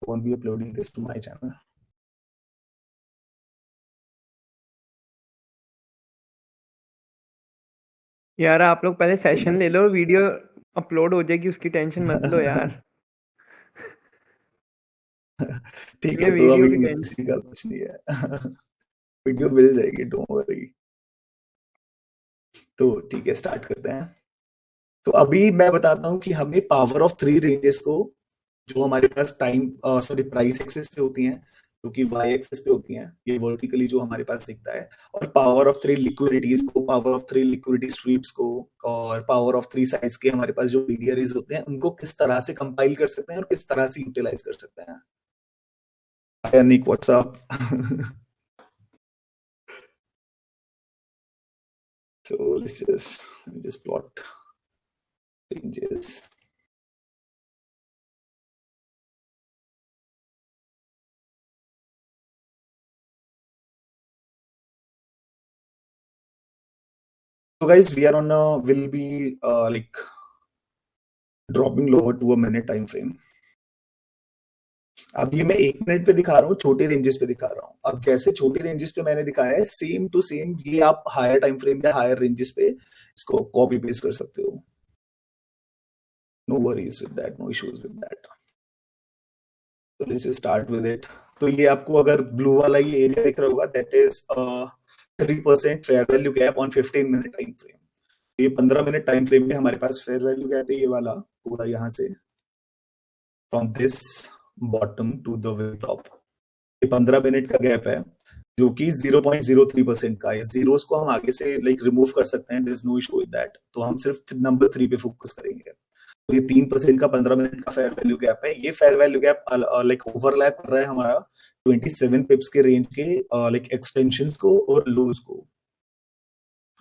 won't be uploading this to my channel. यार आप लोग पहले सेशन ले लो, वीडियो अपलोड हो जाएगी, उसकी टेंशन मत लो यार। ठीक ये है, तो वीडियो अभी की टेंशन। किसी का कुछ नहीं है। वीडियो मिल जाएगी, डोंट वरी। तो ठीक है, स्टार्ट करते हैं। तो अभी मैं बताता हूँ कि हमें पावर ऑफ 3 रेंजेस को, जो हमारे पास टाइम सॉरी प्राइस एक्सेस पे होती हैं, जो कि वाई एक्सेस पे होती हैं, ये वर्टिकली जो हमारे पास दिखता है, और पावर ऑफ 3 लिक्विडिटीज को, पावर ऑफ 3 लिक्विडिटी स्वीप्स को, और पावर ऑफ 3 साइज के हमारे पास जो पीडीआरएस होते हैं, उनको किस तरह से कंपाइल कर सकते हैं और किस तरह से यूटिलाइज कर सकते हैं। Hi Anik, what's up? So let me just plot ranges. So guys, we'll be like dropping lower to a minute time frame. अब ये मैं 1 मिनट पे दिखा रहा हूँ, छोटे रेंजेस पे दिखा रहा हूँ. अब जैसे छोटे रेंजेस पे मैंने दिखाया है, सेम टू सेम ये आप हायर टाइम फ्रेम या हायर रेंजेस पे इसको कॉपी पेस्ट कर सकते हो. No worries with that, no issues with that. तो लेट्स स्टार्ट विद इट. तो ये आपको अगर ब्लू वाला ये एरिया दिख रहा होगा, that is 3% fair value gap on 15 minute time frame. ये 15 मिनट टाइम फ्रेम में हमारे पास फेयर वैल्यू गैप है, ये वाला पूरा यहाँ से from this bottom to the way top. ये 15 मिनट का गैप है जो कि 0.03% का है. जीरोस को हम आगे से लाइक रिमूव कर सकते हैं, there is no issue with that. तो हम सिर्फ नंबर 3 पे फोकस करेंगे. तो ये 3% का 15 मिनट का फेयर वैल्यू गैप है. ये fair value gap like overlap कर रहा है हमारा 27 पिप्स के रेंज के लाइक एक्सटेंशंस को और लोज को.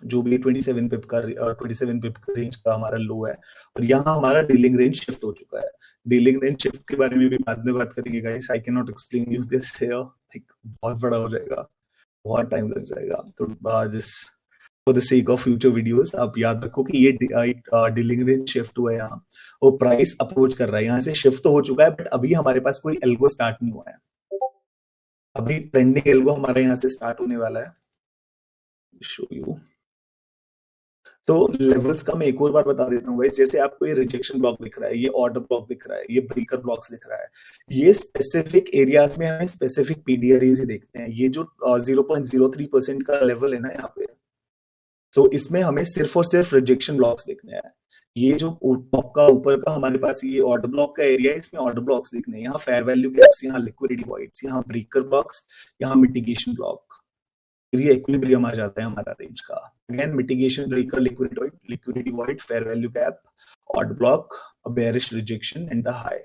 जो भी 27 पिप का रेंज का हमारा लो है. और यहाँ हमारा डीलिंग रेंज शिफ्ट हो चुका है. डीलिंग रेंज शिफ्ट के बारे में भी बाद में बात करेंगे guys. I can not explain you this here, like बहुत बड़ा हो जाएगा, बहुत टाइम लग जाएगा. तो just for the sake of future videos आप याद रखो कि ये डीलिंग रेंज शिफ्ट हुआ है यहाँ. और प्राइस अप्रोच कर रहा है, यहाँ से शिफ्ट तो हो चुका है, बट अभी हमारे पास कोई एल्गो स्टार्ट नहीं हुआ है. अभी ट्रेंडिंग एल्गो हमारे यहाँ से स्टार्ट होने वाला है. Show you. तो लेवल्स का मैं एक और बार बता देता हूँ गाइस. जैसे आपको ये रिजेक्शन ब्लॉक दिख रहा है, ये ऑर्डर ब्लॉक दिख रहा है, ये ब्रेकर ब्लॉक्स दिख रहा है, ये स्पेसिफिक एरियाज में हमें स्पेसिफिक पीडीआरएज ही देखते हैं. ये जो 0.03% का लेवल है ना यहाँ पे, तो इसमें हमें सिर्फ और सिर्फ रिजेक्शन ब्लॉक्स देखने हैं. ये जो टॉप का ऊपर का हमारे पास ये ऑर्डर ब्लॉक का एरिया है, इसमें ऑर्डर ब्लॉक्स देखने हैं. यहाँ फेयर वैल्यू गैप्स, यहाँ लिक्विडिटी वॉइड्स, यहाँ ब्रेकर ब्लॉक्स, यहाँ मिटिगेशन ब्लॉक. ये इक्विलिब्रियम आ जाता है हमारा रेंज का. Again mitigation, breaker, liquidity void, fair value gap, odd block, bearish rejection and the high.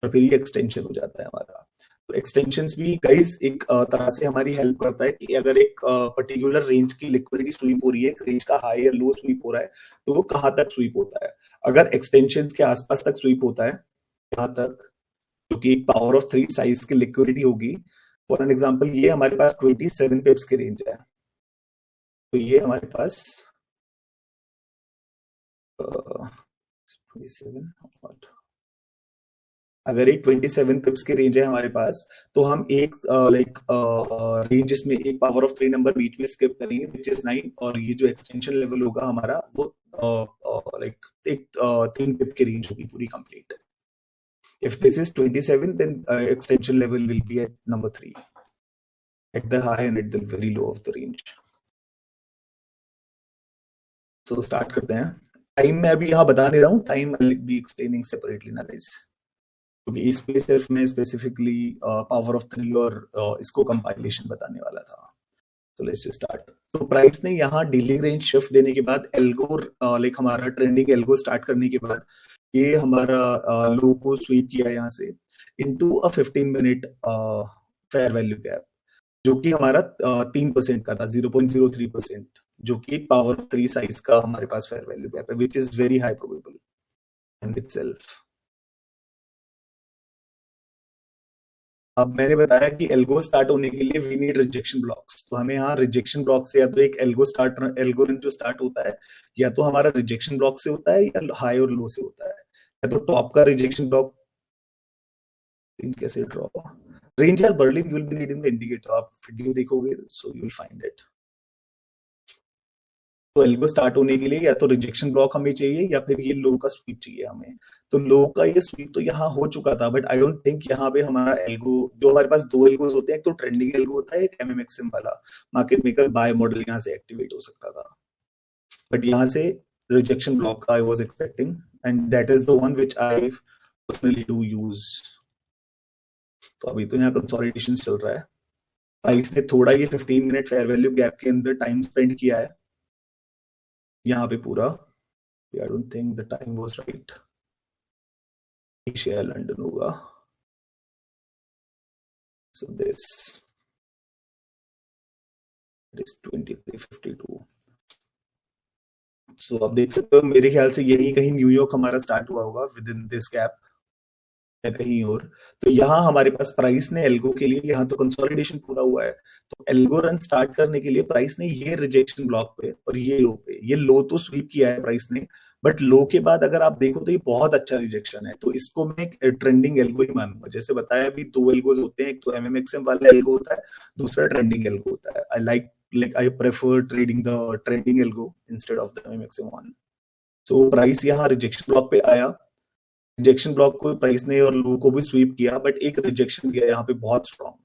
और फिर ये एक्सटेंशन हो जाता है हमारा. तो एक्सटेंशंस भी गाइस एक तरह से हमारी हेल्प करता है कि अगर एक पर्टिकुलर रेंज की लिक्विडिटी स्वीप हो रही है, एक रेंज का हाई या लो स्वीप हो रहा है, तो वो कहाँ तक स्वीप होता है. अगर एक्सटेंशंस के आसपास तक स्वीप होता है, यहाँ तक, जो कि एक पावर ऑफ 3 साइज की लिक्विडिटी होगी. फॉर एन एग्जांपल ये हमारे पास 27 पिप्स की रेंज है. तो ये हमारे पास 27, अगर एक 27 पिप्स की रेंज है हमारे पास, तो हम एक लाइक रेंजेस में एक पावर ऑफ 3 नंबर बीच में स्किप करेंगे, विच इज 9. और ये जो एक्सटेंशन लेवल होगा हमारा, वो लाइक एक 3 पिप की रेंज होगी पूरी complete. If this is 27, then extension level will be at number 3, at the high and at the very low of the range. So start करते हैं. टाइम मैं अभी यहाँ बता नहीं रहा हूँ, time I will be explaining separately ना गाइस, क्योंकि इस पे सिर्फ मैं स्पेसिफिकली पावर ऑफ 3 और इसको कंपाइलेशन बताने वाला था. तो लेट्स स्टार्ट. तो प्राइस ने यहाँ डीलिंग रेंज शिफ्ट देने के बाद, एल्गो लाइक हमारा ट्रेंडिंग एल्गो स्टार्ट करने के बाद, ये हमारा लो को स्वीप किया यहाँ से into a 15 minute fair value gap, जो कि हमारा 3% का था, 0.03%, जो कि पावर ऑफ 3 साइज का हमारे पास फेयर वैल्यू गैप है, which is very high probable in itself. अब मैंने बताया कि एल्गो स्टार्ट होने के लिए वी नीड रिजेक्शन ब्लॉक्स. तो हमें यहाँ रिजेक्शन ब्लॉक से, या तो एक एल्गोरिथम जो स्टार्ट होता है, या तो हमारा रिजेक्शन ब्लॉक से होता है, या हाई और लो से होता है. या तो टॉप का रिजेक्शन ब्लॉक. कैसे ड्रॉ रेंज आर बर्लिंग, you will be needing the indicator. आप वीडियो देखोगे so you will find it. तो एल्गो स्टार्ट होने के लिए या तो रिजेक्शन ब्लॉक हमें चाहिए, या फिर ये लो का स्वीप चाहिए हमें. तो लो का ये स्वीप तो यहाँ हो चुका था, बट आई डोंट थिंक यहाँ पे हमारा एल्गो, जो हमारे पास दो एल्गोस होते हैं, एक तो ट्रेंडिंग एल्गो होता है, एक एमएमएक्सएम वाला मार्केट मेकर बाय मॉडल यहाँ से एक्टिवेट हो सकता था. बट यहाँ से rejection block I was expecting, and that is the one which I personally do use. तो अभी तो यहाँ कंसोलिडेशन चल रहा है. प्राइस ने थोड़ा ये 15 मिनट फेयर वैल्यू गैप के अंदर टाइम स्पेंड किया है यहाँ पे पूरा. आई don't think the time was right. Asia London होगा. So this is 2352. सो आप देख सकते हो मेरे ख्याल से यही कहीं न्यूयॉर्क हमारा स्टार्ट हुआ होगा विद इन दिस गैप या कहीं और। तो यहाँ हमारे पास प्राइस ने एल्गो के लिए, यहाँ तो कंसोलिडेशन पूरा हुआ है, तो एल्गो रन स्टार्ट करने के लिए प्राइस ने ये रिजेक्शन ब्लॉक पे और ये लो पे, ये लो तो स्वीप किया है प्राइस ने, बट लो के बाद अगर आप देखो तो ये बहुत अच्छा रिजेक्शन है, तो इसको मैं एक ट्रेंडिंग एल्गो ही मानूंगा। जैसे बताया अभी दो एल्गोज होते हैं, एक तो एमएमएक्सएम वाला एल्गो होता है, दूसरा ट्रेंडिंग एल्गो होता है। आई prefer trading the trending algo instead of the MMXM one. So price यहाँ रिजेक्शन ब्लॉक पे आया, रिजेक्शन ब्लॉक को प्राइस ने और लो को भी स्वीप किया, बट एक रिजेक्शन दिया यहाँ पे बहुत स्ट्रॉन्ग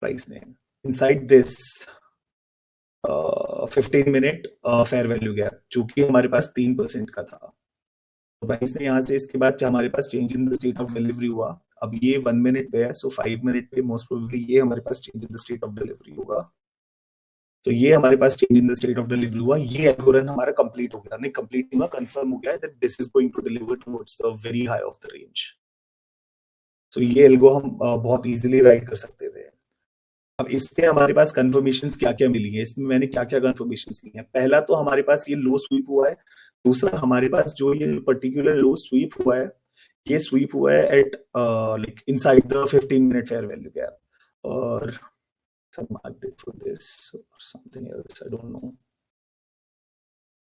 प्राइस ने inside this 15 minute fair value gap, जो कि हमारे पास 3% का था। तो प्राइस ने यहाँ से इसके बाद हमारे पास change in the state of delivery हुआ। अब ये 1 मिनट पे है, सो 5 मिनट पे मोस्ट प्रोबेबली ये हमारे पास change in the state of delivery होगा। तो ये हमारे पास change in the state of delivery हुआ, ये एल्गो रन हमारा कंप्लीट हो गया, नहीं कंप्लीट हुआ, कंफर्म हो गया that this is going to deliver towards the very high of the range. तो ये एल्गो हम बहुत इजीली राइट कर सकते थे। अब इसमें हमारे पास कंफर्मेशंस क्या क्या मिली है, इसमें मैंने क्या क्या कंफर्मेशंस ली हैं। पहला तो हमारे पास ये लो स्वीप हुआ है, दूसरा हमारे पास जो ये पर्टिकुलर लो स्वीप हुआ है, ये स्वीप हुआ है at like inside the 15 minute fair value gap, और some marked it for this or something else, I don't know।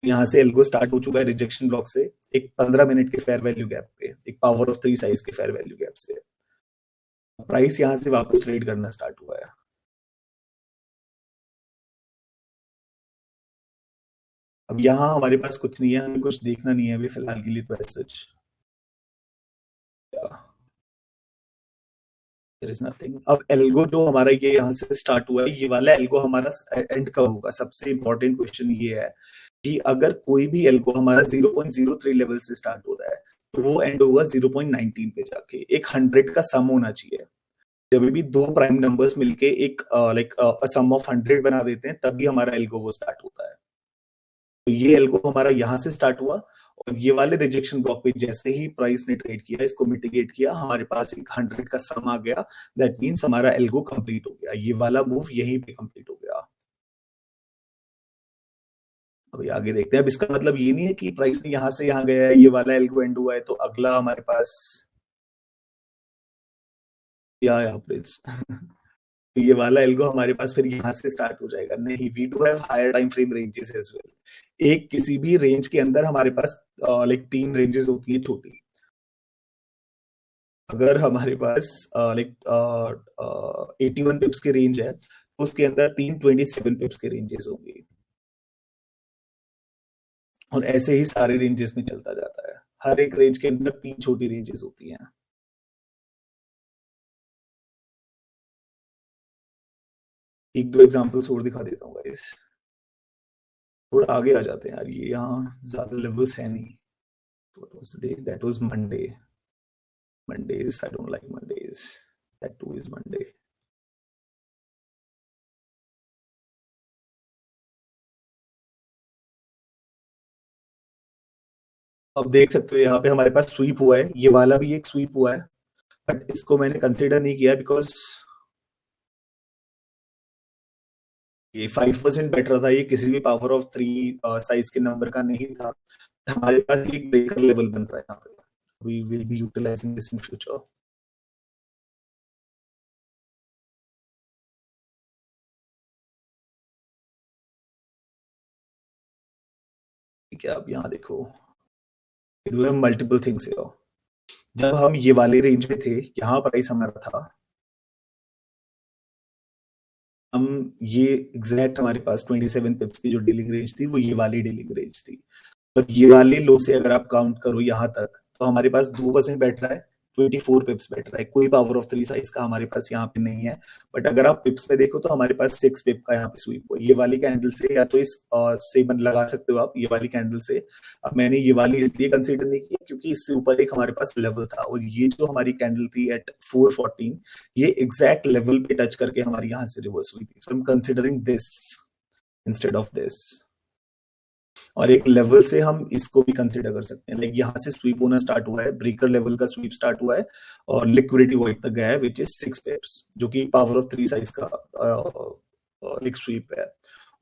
यहाँ से एल्गो स्टार्ट हो चुका है रिजेक्शन ब्लॉक से एक 15 मिनट के फेयर वैल्यू गैप पे, एक पावर ऑफ 3 साइज के फेयर वैल्यू गैप से प्राइस यहाँ से वापस ट्रेड करना स्टार्ट हुआ है। अब यहाँ हमारे पास कुछ नहीं है, हमें कुछ देखना नहीं है अभी फिलहाल के लिए, तो as such there is nothing. अब एल्गो जो हमारा ये यहाँ से स्टार्ट हुआ है, ये वाला एल्गो हमारा एंड कब होगा, सबसे इंपॉर्टेंट क्वेश्चन ये है कि अगर कोई भी एल्गो हमारा 0.03 लेवल से स्टार्ट हो रहा है, तो वो एंड होगा 0.19 पे जाके। एक 100 का सम होना चाहिए, जब भी दो प्राइम नंबर्स मिलके एक लाइक सम ऑफ 100 बना देते हैं, तभी हमारा एल्गो वो स्टार्ट होता है। तो ये एल्गो हमारा यहाँ से स्टार्ट हुआ, और ये वाले रिजेक्शन ब्लॉक पे जैसे ही प्राइस ने ट्रेड किया, इसको मिटिगेट किया, हमारे पास एक 100 का सम आ गया, दैट मीन्स हमारा एल्गो कंप्लीट हो गया। ये वाला मूव यहीं पे कंप्लीट हो गया। अभी आगे देखते हैं। अब इसका मतलब ये नहीं है कि प्राइस ने यहां से यहां गया है, ये वाला एल्गो एंड हुआ है, तो अगला हमारे पास या प्लीज तो ये वाला एल्गो हमारे पास फिर यहाँ से स्टार्ट हो जाएगा, नहीं। We do have higher time frame ranges as well. एक किसी भी रेंज के अंदर हमारे पास लाइक 3 रेंजेस होती है छोटी। अगर हमारे पास लाइक 81 पिप्स की रेंज है, तो उसके अंदर 327 पिप्स के रेंजेस होंगे, और ऐसे ही सारे रेंजेस में चलता जाता है। हर एक रेंज के अंदर 3 छोटी रेंजेस होती हैं। एक दो एग्जांपल्स और दिखा देता हूँ गाइस, थोड़ा आगे आ जाते हैं यार, ये यहाँ ज्यादा लेवल्स है नहीं। What was the day? That was Monday. Mondays, I don't like Mondays. That too is Monday. अब देख सकते हो यहाँ पे हमारे पास स्वीप हुआ है, ये वाला भी एक स्वीप हुआ है, बट इसको मैंने कंसिडर नहीं किया बिकॉज ये 5% बेटर था, ये किसी भी पावर ऑफ 3 साइज के नंबर का नहीं था। हमारे पास एक ब्रेकर लेवल बन रहा है यहाँ पे, we will be utilising this in future. ठीक है, अब यहाँ देखो, do have multiple things here. जब हम ये वाले रेंज में थे, यहाँ प्राइस हमारा था, हम ये एग्जैक्ट हमारे पास 27 पिप्स की जो डीलिंग रेंज थी, वो ये वाली डीलिंग रेंज थी। और ये वाले लो से अगर आप काउंट करो यहाँ तक, तो हमारे पास 2% बैठ रहा है, 24 पिप्स बैठ रहा है। कोई पावर ऑफ 3 साइज का हमारे पास यहाँ पे नहीं है, बट अगर आप पिप्स में देखो तो हमारे पास 6 पिप का यहाँ पे स्वीप हुआ। ये वाली कैंडल से, या तो इस से बन लगा सकते हो आप, ये वाली कैंडल से। अब मैंने ये वाली इसलिए कंसीडर नहीं किया क्योंकि इससे ऊपर एक हमारे पास लेवल था, और ये जो हमारी कैंडल थी एट 414, ये एग्जैक्ट लेवल पे टच करके हमारी यहाँ से रिवर्स हुई थी। So I am considering this instead of this. और एक लेवल से हम इसको भी कंसिडर कर सकते हैं, लाइक यहाँ से स्वीप होना स्टार्ट हुआ है, ब्रेकर लेवल का स्वीप स्टार्ट हुआ है और लिक्विडिटी वॉइड तक गया है विच इज 6 पिप्स, जो कि पावर ऑफ 3 साइज का एक स्वीप है।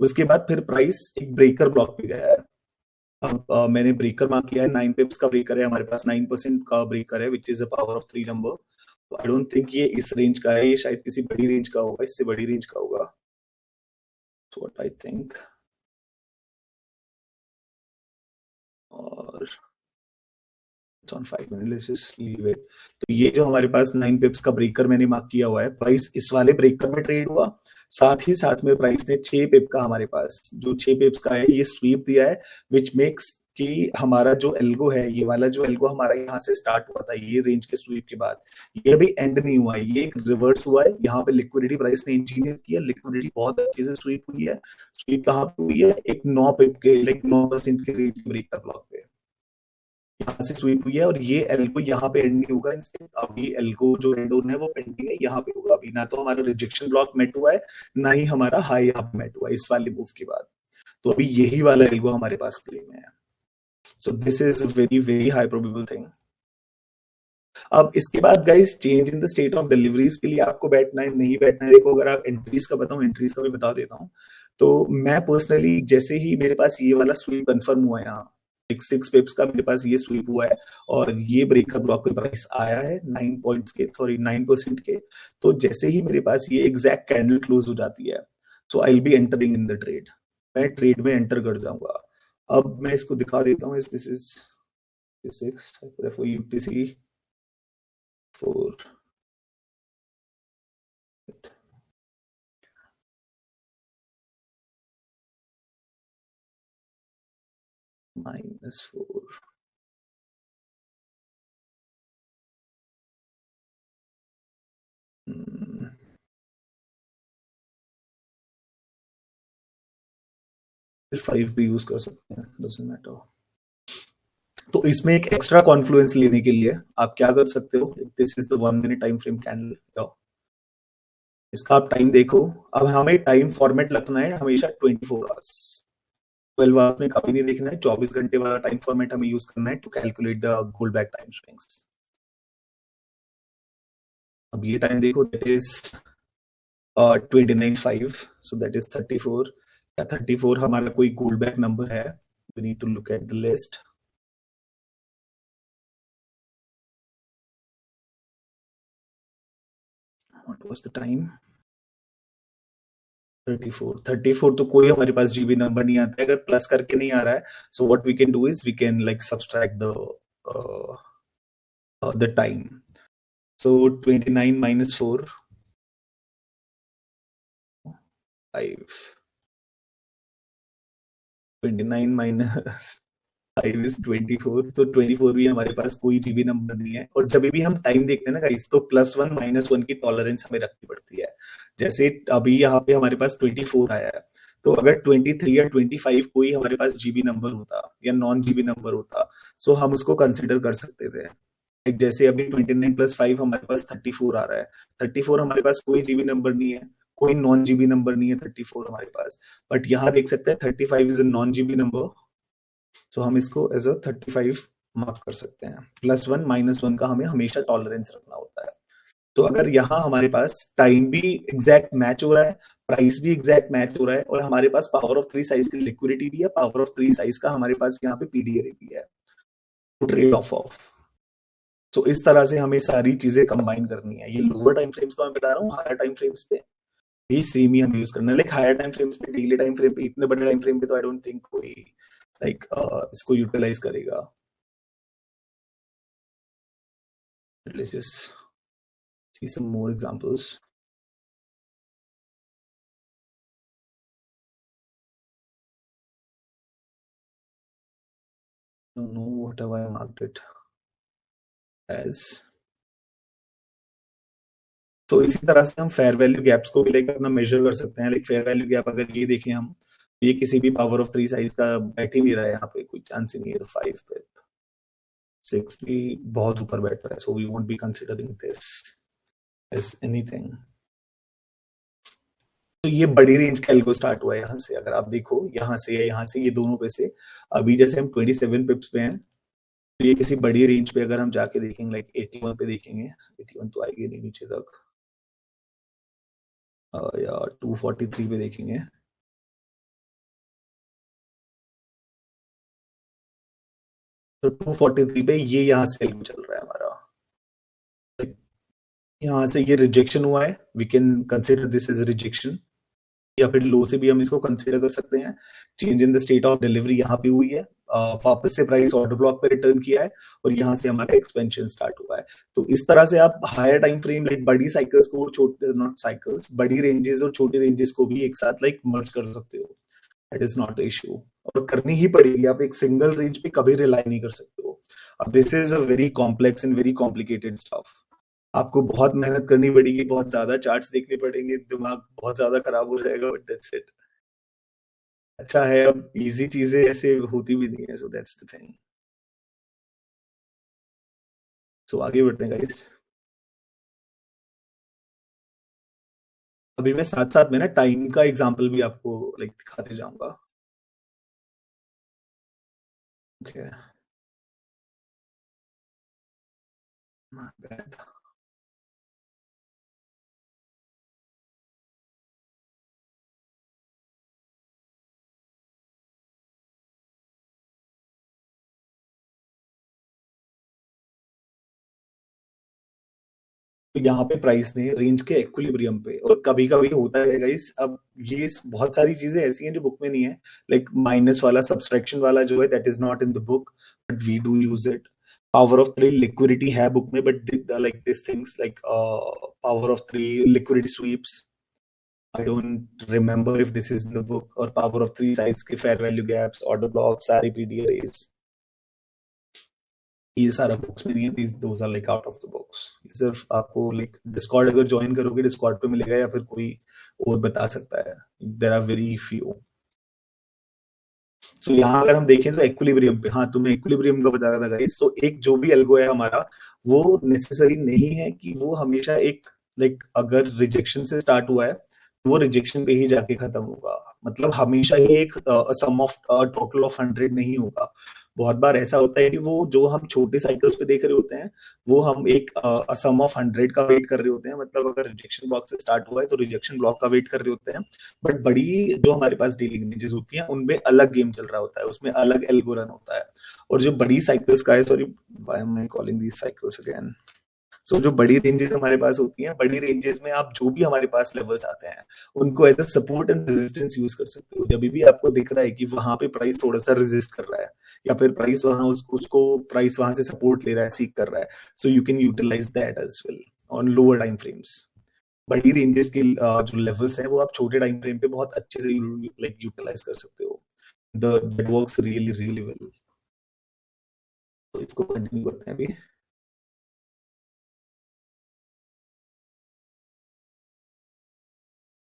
उसके बाद फिर प्राइस एक ब्रेकर ब्लॉक पे गया है। अब मैंने ब्रेकर मार्क किया है, 9 पिप्स का ब्रेकर है हमारे पास, 9% का ब्रेकर है which is a power of 3 number. I don't think ये इस रेंज का है, ये शायद किसी बड़ी रेंज का होगा, इससे बड़ी रेंज का होगा, सो व्हाट आई थिंक। और on 5 minute, let's just leave it. तो ये जो हमारे पास 9 पिप्स का ब्रेकर मैंने मार्क किया हुआ है, प्राइस इस वाले ब्रेकर में ट्रेड हुआ, साथ ही साथ में प्राइस ने 6 पिप का हमारे पास जो 6 पिप्स का है ये स्वीप दिया है, विच मेक्स कि हमारा जो एल्गो है, ये वाला जो एल्गो हमारा यहाँ से स्टार्ट हुआ था ये रेंज के स्वीप के बाद, ये अभी एंड नहीं हुआ है, ये एक रिवर्स हुआ है। यहाँ पे लिक्विडिटी प्राइस ने इंजीनियर किया, लिक्विडिटी बहुत अच्छे से स्वीप हुई है। स्वीप कहाँ पे हुई है? एक 9 पिप के, लाइक 9% के रेंज ब्रेकर ब्लॉक पे यहाँ से स्वीप हुई है, और ये एल्गो यहाँ पे एंड नहीं होगा। अभी एल्गो जो एंड होना है वो पेंडिंग है, यहाँ पे होगा। अभी ना तो हमारा रिजेक्शन ब्लॉक मेट हुआ है, ना ही हमारा हाई यहाँ पे मेट हुआ है इस वाले मूव के बाद। तो अभी यही वाला एल्गो हमारे पास प्ले में है। So this is very very high probable thing. अब इसके बाद guys, change in the state of deliveries के लिए आपको बैठना है नहीं बैठना है, देखो अगर आप एंट्रीज का बताऊं, एंट्रीज का भी बता देता हूँ। तो मैं पर्सनली जैसे ही मेरे पास ये वाला स्वीप कंफर्म हुआ है, यहाँ एक 6 पिप्स का मेरे पास ये स्वीप हुआ है और ये ब्रेकर ब्लॉक पे प्राइस आया है 9 पॉइंट्स के, सॉरी 9% के, तो जैसे ही मेरे पास ये एग्जैक्ट कैंडल क्लोज हो जाती है, so I will be entering in the trade, मैं ट्रेड में एंटर कर जाऊंगा। अब मैं इसको दिखा देता हूँ, दिस इज 6 फॉर यूटीसी 4 -4। फिर 5 भी यूज कर सकते हैं, डजंट मैटर। तो इसमें एक एक्स्ट्रा कॉन्फ्लुएंस लेने के लिए आप क्या कर सकते हो, this is the 1 minute time frame candle, इसका आप टाइम देखो। अब हमें टाइम फॉर्मेट रखना है हमेशा 24 आवर्स, 12 आवर्स में कभी नहीं देखना है, 24 घंटे वाला टाइम फॉर्मेट हमें यूज करना है to calculate the gold back time swings. अब ये टाइम देखो, that is 29.5, so that is 34 या 34 हमारा कोई गोल्ड बैक नंबर है, we need to look at the list. What was the time? 34 तो कोई हमारे पास जीबी नंबर नहीं आता है, अगर प्लस करके नहीं आ रहा है, so what we can do is we can like subtract the time. So 29 -4 5, 29 -5 is 24, तो 24 भी हमारे पास कोई जीबी नंबर नहीं है। और जब भी हम टाइम देखते हैं ना गाइस, तो +1 -1 की टॉलरेंस हमें रखनी पड़ती है। जैसे अभी यहाँ पे हमारे पास 24 आया है, तो अगर 23 या 25 कोई हमारे पास जीबी नंबर होता या नॉन जीबी नंबर होता, सो हम उसको कंसिडर कर सकते थे। एक जैसे अभी 29 +5 हमारे पास 34 आ रहा है, 34 हमारे पास कोई जीबी नंबर नहीं है, कोई नॉन जीबी नंबर नहीं है 34 हमारे पास, बट यहाँ देख सकते हैं 35 is a non GB number, so हम इसको एज अ 35 मार्क कर सकते हैं। +1 -1 का हमें हमेशा टॉलरेंस रखना होता है। तो अगर यहाँ हमारे पास टाइम भी एग्जैक्ट मैच हो रहा है, प्राइस भी एग्जैक्ट मैच हो रहा है, और हमारे पास पावर ऑफ 3 साइज की लिक्विडिटी भी है, पावर ऑफ 3 साइज का हमारे पास यहाँ पे पीडीआर भी है, ट्रेड ऑफ। तो इस तरह से हमें सारी चीजें कंबाइन करनी है। ये लोअर टाइम फ्रेम्स का मैं बता रहा हूँ, हायर टाइम फ्रेम्स पे भी सेम ही हमें यूज करना है। लाइक हायर टाइम फ्रेम्स पे, डेली टाइम फ्रेम पे, इतने बड़े टाइम फ्रेम पे तो आई डोंट थिंक कोई लाइक इसको यूटिलाइज करेगा। Let's just see some more examples. I don't know what have I marked it as. तो इसी तरह से हम फेयर वैल्यू गैप्स को भी लाइक अपना मेजर कर सकते हैं। लाइक फेयर वैल्यू गैप अगर ये देखें हम, ये किसी भी पावर ऑफ 3 साइज का बैठ ही नहीं रहा है, यहाँ पे कोई चांस ही नहीं है। तो 5 पे 6 भी बहुत ऊपर बैठ रहा है, so we won't be considering this as anything. तो ये बड़ी रेंज का एल्गो स्टार्ट हुआ है यहाँ से, अगर आप देखो यहाँ से या यहाँ से, ये दोनों पे से। अभी जैसे हम 27 पिप्स पे हैं, तो ये किसी बड़ी रेंज पे अगर हम जाके देखेंगे, लाइक 81 पे देखेंगे, 81 तो आएगी नहीं नीचे तक, या 243 पे देखेंगे, तो 243 पे ये यहाँ से एल्गो चल रहा है हमारा। यहाँ से ये रिजेक्शन हुआ है, we can consider this is rejection, या फिर लो से भी हम इसको कंसिडर कर सकते हैं। Change in the state of delivery यहाँ पे हुई है, वापस से प्राइस ऑर्डर ब्लॉक पे रिटर्न किया है, और यहाँ से हमारा एक्सपेंशन स्टार्ट हुआ है। तो इस तरह से आप हायर टाइम फ्रेम, लाइक बड़ी साइकिल्स को, छोटे नॉट साइकिल्स, बड़ी रेंजेस और छोटी रेंजेस को भी एक साथ लाइक मर्ज कर सकते हो। दैट इज नॉट इशू, और करनी ही पड़ेगी, आप एक सिंगल रेंज पे कभी रिलाई नहीं कर सकते हो। अब this is a very complex and very complicated stuff, आपको बहुत मेहनत करनी पड़ेगी, बहुत ज्यादा चार्ट्स देखने पड़ेंगे, दिमाग बहुत ज्यादा खराब हो जाएगा, बट दैट्स इट। अच्छा है, अब इजी चीजें ऐसे होती भी नहीं है, सो दैट्स द थिंग। सो आगे बढ़ते हैं गाइस। अभी मैं साथ साथ में ना टाइम का एग्जांपल भी आपको लाइक दिखाते जाऊंगा। Okay, my bad. तो यहाँ पे प्राइस ने रेंज के इक्विलिब्रियम पे, और कभी कभी होता है गाइस, अब ये बहुत सारी चीजें ऐसी हैं जो बुक में नहीं है, लाइक माइनस वाला, सब्सट्रैक्शन वाला जो है, that is not in the book, but we do use it. Power of three liquidity है बुक में, but like this things like power of three liquidity sweeps, I don't remember if this is in the book, और power of three size के fair value gaps, order block, सारी PD arrays, ये सारा books में नहीं है, these those are like out of the box। ये सिर्फ आपको लाइक डिस्कॉर्ड अगर ज्वाइन करोगे, डिस्कॉर्ड पे मिलेगा, या फिर कोई और बता सकता है, देयर आर वेरी फ्यू। सो यहाँ अगर हम देखें तो इक्विलिब्रियम पे, हाँ, तो मैं इक्विलिब्रियम का बता रहा था गाइस, तो एक जो भी एल्गो है हमारा, वो नेसेसरी नहीं है कि वो हमेशा एक लाइक अगर रिजेक्शन से स्टार्ट हुआ है, तो वो रिजेक्शन पे ही जाके खत्म होगा, मतलब हमेशा ही एक सम ऑफ टोटल ऑफ 100 नहीं होगा। बहुत बार ऐसा होता है कि वो जो हम छोटे साइकिल्स पे देख रहे होते हैं, वो हम एक सम ऑफ 100 का वेट कर रहे होते हैं, मतलब अगर रिजेक्शन ब्लॉक से स्टार्ट हुआ है तो रिजेक्शन ब्लॉक का वेट कर रहे होते हैं। बट बड़ी जो हमारे पास डेली रेंजेस होती हैं, उनमें अलग गेम चल रहा होता है, उसमें अलग एल्गो रन होता है। और जो बड़ी साइकिल्स का है, sorry why am I calling these cycles again. So जो बड़ी रेंजेस हमारे पास होती हैं, बड़ी रेंजेस में आप जो भी हमारे पास लेवल्स आते हैं, उनको as a support and resistance use कर सकते हो। जब भी आपको दिख रहा है कि वहां पे प्राइस थोड़ा सा रेजिस्ट कर रहा है, या फिर प्राइस वहां उसको प्राइस वहां से सपोर्ट ले रहा है, सीख कर रहा है, so you can utilise that as well on lower time frames. बड़ी रेंजेस के जो लेवल्स हैं, वो आप छोटे टाइम फ्रेम पे बहुत अच्छे से लाइक यूटिलाइज कर सकते हो। The that works really really well. तो इसको कंटिन्यू करते हैं अभी।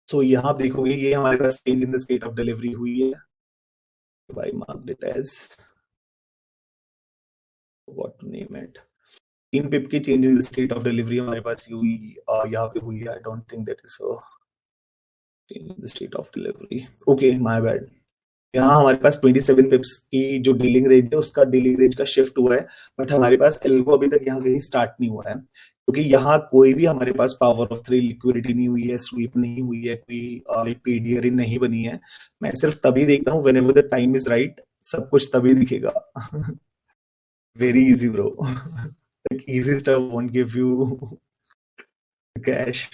सो यहाँ आप देखोगे, ये हमारे पास change in the state of delivery हुई है, by marked it as what to name it. 3 pip की change in the state of delivery हमारे पास हुई, यहाँ पे हुई है। I don't think that is a change in the state of delivery, okay my bad. यहाँ हमारे पास 27 पिप्स की जो डीलिंग रेंज है, उसका डीलिंग रेंज का शिफ्ट हुआ है, बट हमारे पास एल्गो अभी तक यहाँ कहीं स्टार्ट नहीं हुआ है, क्योंकि यहाँ कोई भी हमारे पास पावर ऑफ थ्री लिक्विडिटी नहीं हुई है, स्वीप नहीं हुई है, कोई पीडीआर नहीं बनी है। मैं सिर्फ तभी देखता हूँ whenever the time is right, सब कुछ तभी दिखेगा। Very easy bro, like easy stuff won't give you cash।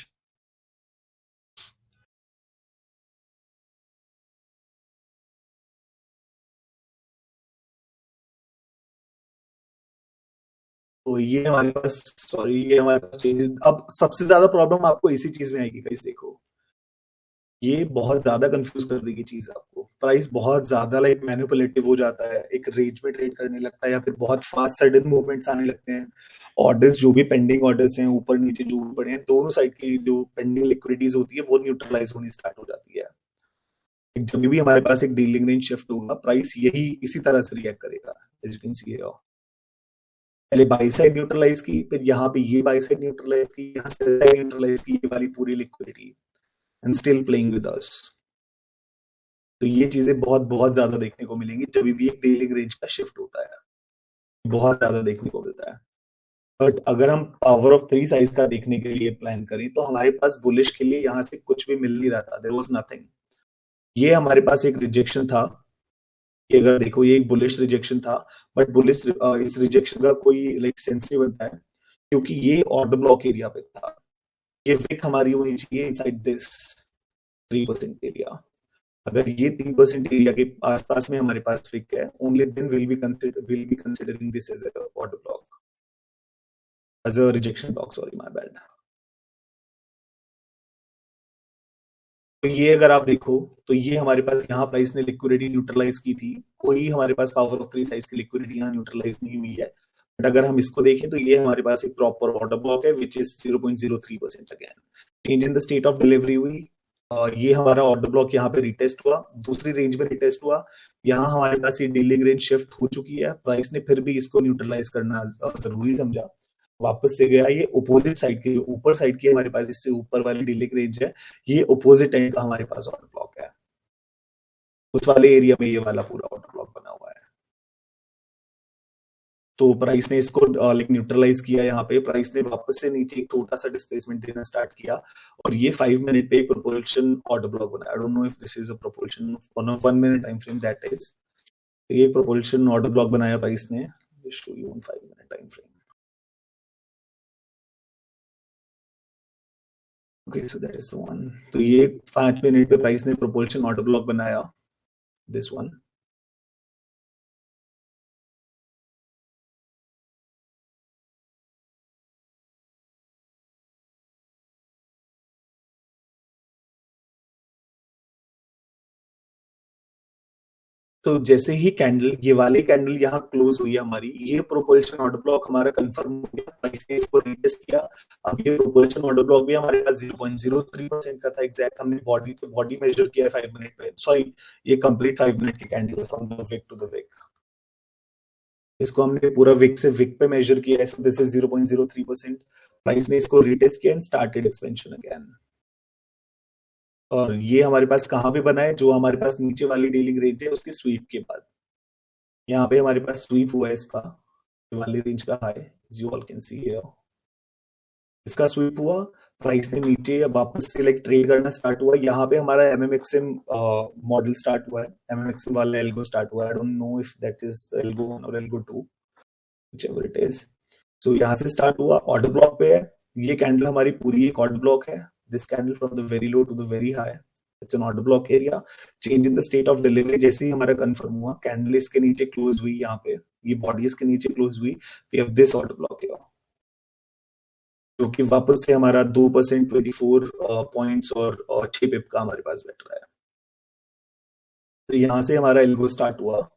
तो ये हमारे पास, सॉरी, ये हमारे पास चेंजेस। अब सबसे ज्यादा प्रॉब्लम आपको इसी चीज में आएगी गाइस, देखो ये बहुत ज्यादा कंफ्यूज कर देगी चीज आपको। प्राइस बहुत ज्यादा लाइक मैनिपुलेटिव हो जाता है, एक रेंज में ट्रेड करने लगता है, या फिर बहुत फास्ट सडन मूवमेंट्स आने लगते हैं। ऑर्डर्स जो भी पेंडिंग ऑर्डर्स हैं, ऊपर नीचे जो भी पड़े हैं, दोनों साइड की जो पेंडिंग लिक्विडिटीज होती है, वो न्यूट्रलाइज होनी स्टार्ट हो जाती है। जब भी हमारे पास एक डीलिंग रेंज शिफ्ट होगा, प्राइस यही इसी तरह से रिएक्ट करेगा, एज यू कैन सी। पहले बाई साइड न्यूट्रलाइज की, फिर यहाँ पे ये बाई साइड न्यूट्रलाइज की, यहाँ से न्यूट्रलाइज की, ये वाली पूरी liquidity. and still playing with us. तो ये चीजें बहुत बहुत ज्यादा देखने को मिलेंगी जब भी एक डेली रेंज का शिफ्ट होता है, बहुत ज्यादा देखने को मिलता है। बट अगर हम पावर ऑफ थ्री साइज का देखने के लिए प्लान करें तो हमारे पास बुलिश के लिए यहाँ से कुछ भी मिल नहीं रहा था, देयर वाज नथिंग। ये हमारे पास एक रिजेक्शन था, कि अगर देखो ये एक बुलिश रिजेक्शन था, बट बुलिश इस रिजेक्शन का कोई लाइक सेंस नहीं बनता है क्योंकि ये ऑर्डर ब्लॉक एरिया पे था। ये विक हमारी होनी चाहिए इनसाइड दिस 3% एरिया। अगर ये 3% एरिया के आसपास में हमारे पास विक है, only then will be considering this as a order block, as a rejection block, sorry my bad. तो ये अगर आप देखो तो ये हमारे पास यहाँ प्राइस ने लिक्विडिटी न्यूट्रलाइज की थी, कोई हमारे पास पावर ऑफ थ्री साइज की लिक्विडिटी यहाँ न्यूट्रलाइज नहीं हुई है। बट अगर हम इसको देखें तो ये हमारे पास एक प्रॉपर ऑर्डर ब्लॉक है which is 0.03% again change in the state of delivery हुई। ये हमारा ऑर्डर ब्लॉक यहाँ पे रिटेस्ट हुआ, दूसरी रेंज में रिटेस्ट हुआ, यहाँ हमारे पास ये डीलिंग रेंज शिफ्ट हो चुकी है, प्राइस ने फिर भी इसको न्यूट्रलाइज करना जरूरी समझा, वापस से गया। ये अपोजिट साइड की, ऊपर साइड की हमारे पास इससे ऊपर वाली डीलिंग रेंज है, ये अपोजिट एंड का हमारे पास ऑर्डर ब्लॉक है, उस वाले एरिया में ये वाला पूरा ऑर्डर ब्लॉक बना हुआ है। तो प्राइस ने इसको लाइक न्यूट्रलाइज किया, यहाँ पे प्राइस ने वापस से नीचे एक छोटा सा डिस्प्लेसमेंट देना स्टार्ट किया और ये 5 मिनट पे एक प्रोपल्शन ऑर्डर ब्लॉक बना। आई don't know if this is a propulsion on a 1 minute time frame, that is ये प्रोपल्शन ऑर्डर ब्लॉक बनाया प्राइस ने, show you on 5 minute time frame. Okay so that is the one. तो ये 5 minute पे price ने propulsion order block बनाया, this one. तो जैसे ही कैंडल, ये वाली कैंडल यहाँ क्लोज हुई है हमारी, ये प्रोपल्शन ऑर्डर ब्लॉक हमारा कंफर्म हो गया, प्राइस ने इसको रिटेस्ट किया। अब ये प्रोपल्शन ऑर्डर ब्लॉक भी हमारे पास 0.03% का था एग्जैक्ट, हमने बॉडी मेजर किया है 5 मिनट पे, सॉरी ये कंप्लीट 5 मिनट की candle from the wick to the wick, इसको हमने पूरा विक से विक पे मेजर किया है, सो दिस इज 0.03%। प्राइस ने इसको रिटेस्ट किया एंड स्टार्टेड एक्सपेंशन अगेन। और ये हमारे पास कहाँ पे बना है, जो हमारे पास नीचे वाली डीलिंग रेंज है उसकी स्वीप के बाद, यहाँ पे हमारे पास स्वीप हुआ है इसका, ये वाली रेंज का high, you all can see here, इसका स्वीप हुआ, प्राइस ने नीचे वापस से लाइक ट्रेड करना स्टार्ट हुआ। यहाँ पे हमारा एमएमएक्सएम मॉडल स्टार्ट हुआ है, एमएमएक्सएम वाला एल्गो स्टार्ट हुआ है, I don't know if that is algo 1 और एल्गो 2, व्हिचएवर इट इज। सो यहाँ से स्टार्ट हुआ, ऑर्डर ब्लॉक पे है, ये कैंडल हमारी पूरी एक ऑर्डर ब्लॉक है, this candle from the very low to the very high, it's an order block area. Change in the state of delivery जैसे ही हमारा कंफर्म हुआ, कैंडल इसके नीचे क्लोज हुई, यहाँ पे ये बॉडी इसके नीचे क्लोज हुई, we have this order block here, जो कि वापस से हमारा 2% 24 पॉइंट्स और 6 पिप का हमारे पास बैठ रहा है। तो यहाँ से हमारा एल्गो स्टार्ट हुआ,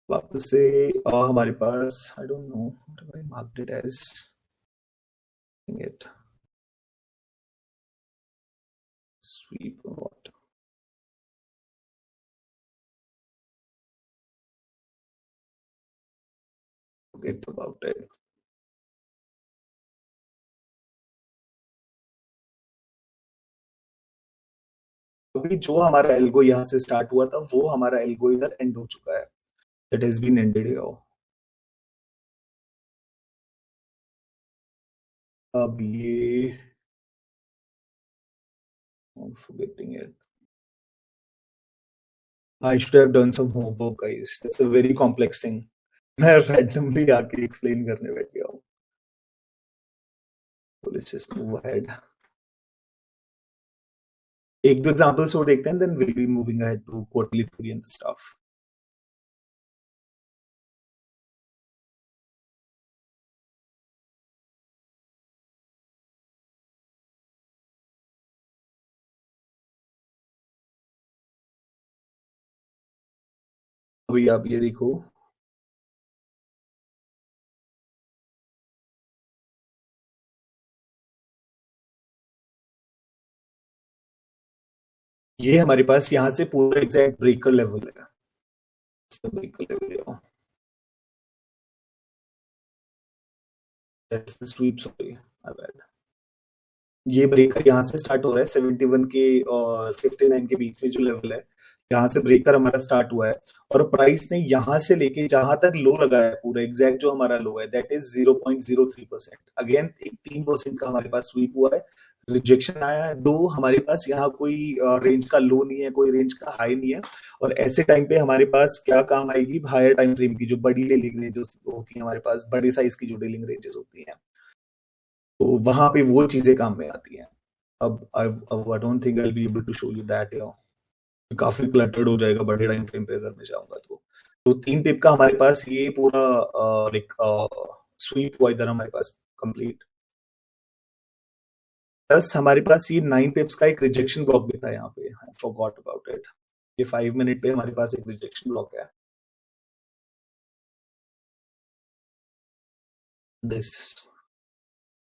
वापस से हमारे पास I don't know what I marked it as it sweep or what, forget about it। अभी जो हमारा एल्गो यहाँ से स्टार्ट हुआ था वो हमारा एल्गो इधर एंड हो चुका है, it has been ended here. अब ये I'm forgetting it, I should have done some homework guys, that's a very complex thing, मैं randomly आके explain करने बैठ गया हूँ। So let's just move ahead, एक दो एग्जांपल्स और देखते हैं, then we'll be moving ahead to quarterly theory and stuff। अभी आप ये देखो, ये हमारे पास यहाँ से पूरा एग्जैक्ट ब्रेकर लेवल है, breaker level, that's the sweep, sorry my bad। ये ब्रेकर यहाँ से स्टार्ट हो रहा है 71 के और 59 के बीच में जो लेवल है, यहाँ से ब्रेकर हमारा स्टार्ट हुआ है। और प्राइस ने यहाँ से लेके जहां तक लो लगा है पूरा एग्जैक्ट जो हमारा लो है दैट इज 0.03%। अगेन एक 3% का हमारे पास स्वीप हुआ है, रिजेक्शन आया है। दो हमारे पास यहाँ कोई रेंज का लो नहीं है, कोई रेंज का हाई नहीं है। और ऐसे टाइम पे हमारे पास क्या काम आएगी, हायर टाइम फ्रेम की जो बड़ी डीलिंग रेंजेस होती है हमारे पास, बड़े साइज की जो डीलिंग रेंजेस होती हैं, तो वहां पे वो चीजें काम में आती हैं। अब I don't think I will be able to show you that, काफी क्लटर्ड हो जाएगा बड़े टाइम फ्रेम पे अगर मैं जाऊंगा तो 3 पिप का हमारे पास ये पूरा लाइक स्वीप हुआ इधर हमारे पास कंप्लीट। प्लस हमारे पास ये 9 पिप्स का एक रिजेक्शन ब्लॉक भी था यहाँ पे, आई फॉरगॉट अबाउट इट। ये 5 मिनट पे हमारे पास एक रिजेक्शन ब्लॉक है, दिस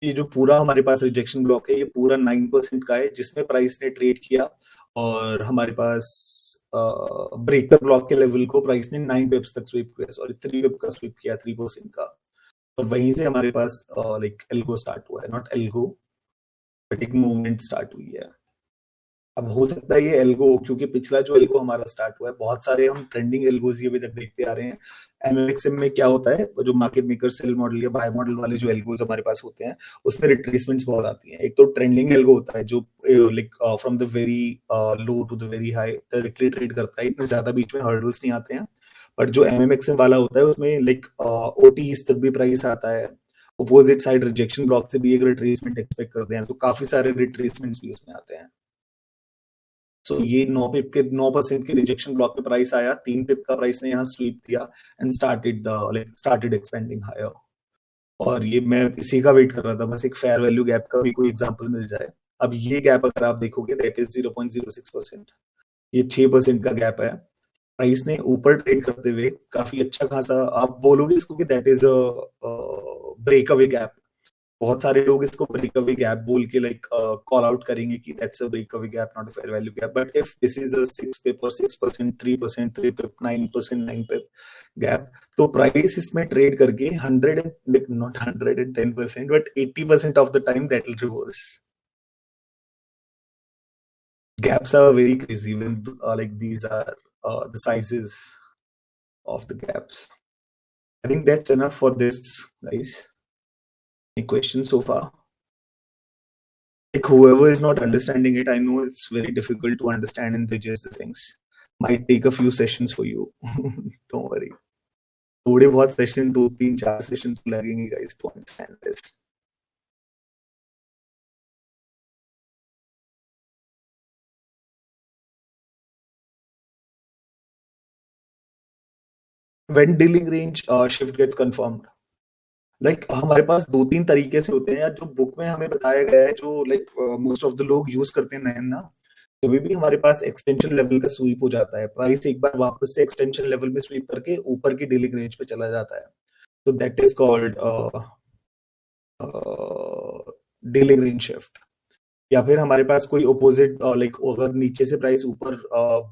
ये जो पूरा हमारे पास रिजेक्शन ब्लॉक है ये पूरा 9% का है, जिसमें प्राइस ने ट्रेड किया। और हमारे पास ब्रेकर ब्लॉक के लेवल को प्राइस ने 9 पिप्स तक स्वीप किया, सॉरी 3 पिप का स्वीप किया, 3% का। और वहीं से हमारे पास लाइक एल्गो स्टार्ट हुआ है, नॉट एल्गो बट एक मूवमेंट स्टार्ट हुई है। अब हो सकता है ये एल्गो, क्योंकि पिछला जो एल्गो हमारा स्टार्ट हुआ है, बहुत सारे हम ट्रेंडिंग एल्गोज ये अभी तक देखते आ रहे हैं। एमएमएक्सएम में क्या होता है, जो मार्केट मेकर सेल मॉडल या बाय मॉडल वाले जो एल्गोज हमारे पास होते हैं, उसमें रिट्रेसमेंट्स बहुत आती हैं। एक तो ट्रेंडिंग एल्गो होता है जो like from the very low to the very high directly trade करता है, इतने ज्यादा बीच में हर्डल्स नहीं आते हैं। बट जो एमएमएक्सएम वाला होता है उसमें लाइक ओटीज तक भी प्राइस आता है, अपोजिट साइड रिजेक्शन ब्लॉक से भी एक रिट्रेसमेंट एक्सपेक्ट करते हैं, तो काफी सारे रिट्रेसमेंट्स भी उसमें आते हैं। सो ये 9 पिप के 9% के रिजेक्शन ब्लॉक पे प्राइस आया, 3 पिप का प्राइस ने यहाँ स्वीप दिया एंड स्टार्टेड एक्सपेंडिंग हायर। और ये मैं इसी का वेट कर रहा था, बस एक फेयर वैल्यू गैप का भी कोई एग्जांपल मिल जाए। अब ये गैप अगर आप देखोगे दैट इज 0.06%, ये 6% का गैप है। प्राइस ने ऊपर ट्रेड करते हुए काफी अच्छा खासा, आप बोलोगे इसको कि that is breakaway gap. बहुत सारे लोग इसको ब्रेक अवे गैप बोल के लाइक कॉल आउट करेंगे कि that's a breakaway gap, not a fair value gap. But if this is a 6 pip और 6%, 3%, 3 पिप, 9%, 9 पिप गैप, तो प्राइस इसमें ट्रेड करके 100 not 110% but 80% of the time that will reverse. Gaps are very crazy when like these are the sizes of the gaps. I think that's enough for this, guys. Any questions so far? Like whoever is not understanding it, I know it's very difficult to understand and digest the things. Might take a few sessions for you. Don't worry. थोड़े बहुत session, 2 3 4 session तो लगेंगे guys to understand this. When dealing range shift gets confirmed, like हमारे पास 2 3 तरीके से होते हैं यार, जो बुक में हमें बताया गया है, जो लाइक मोस्ट ऑफ द लोग यूज करते हैं नयन ना। कभी भी हमारे पास एक्सटेंशन लेवल का स्वीप हो जाता है, प्राइस एक बार वापस से एक्सटेंशन लेवल में स्वीप करके ऊपर की डीलिंग रेंज पे चला जाता है, तो that is called dealing range shift. या फिर हमारे पास कोई ओपोजिट लाइक अगर नीचे से प्राइस ऊपर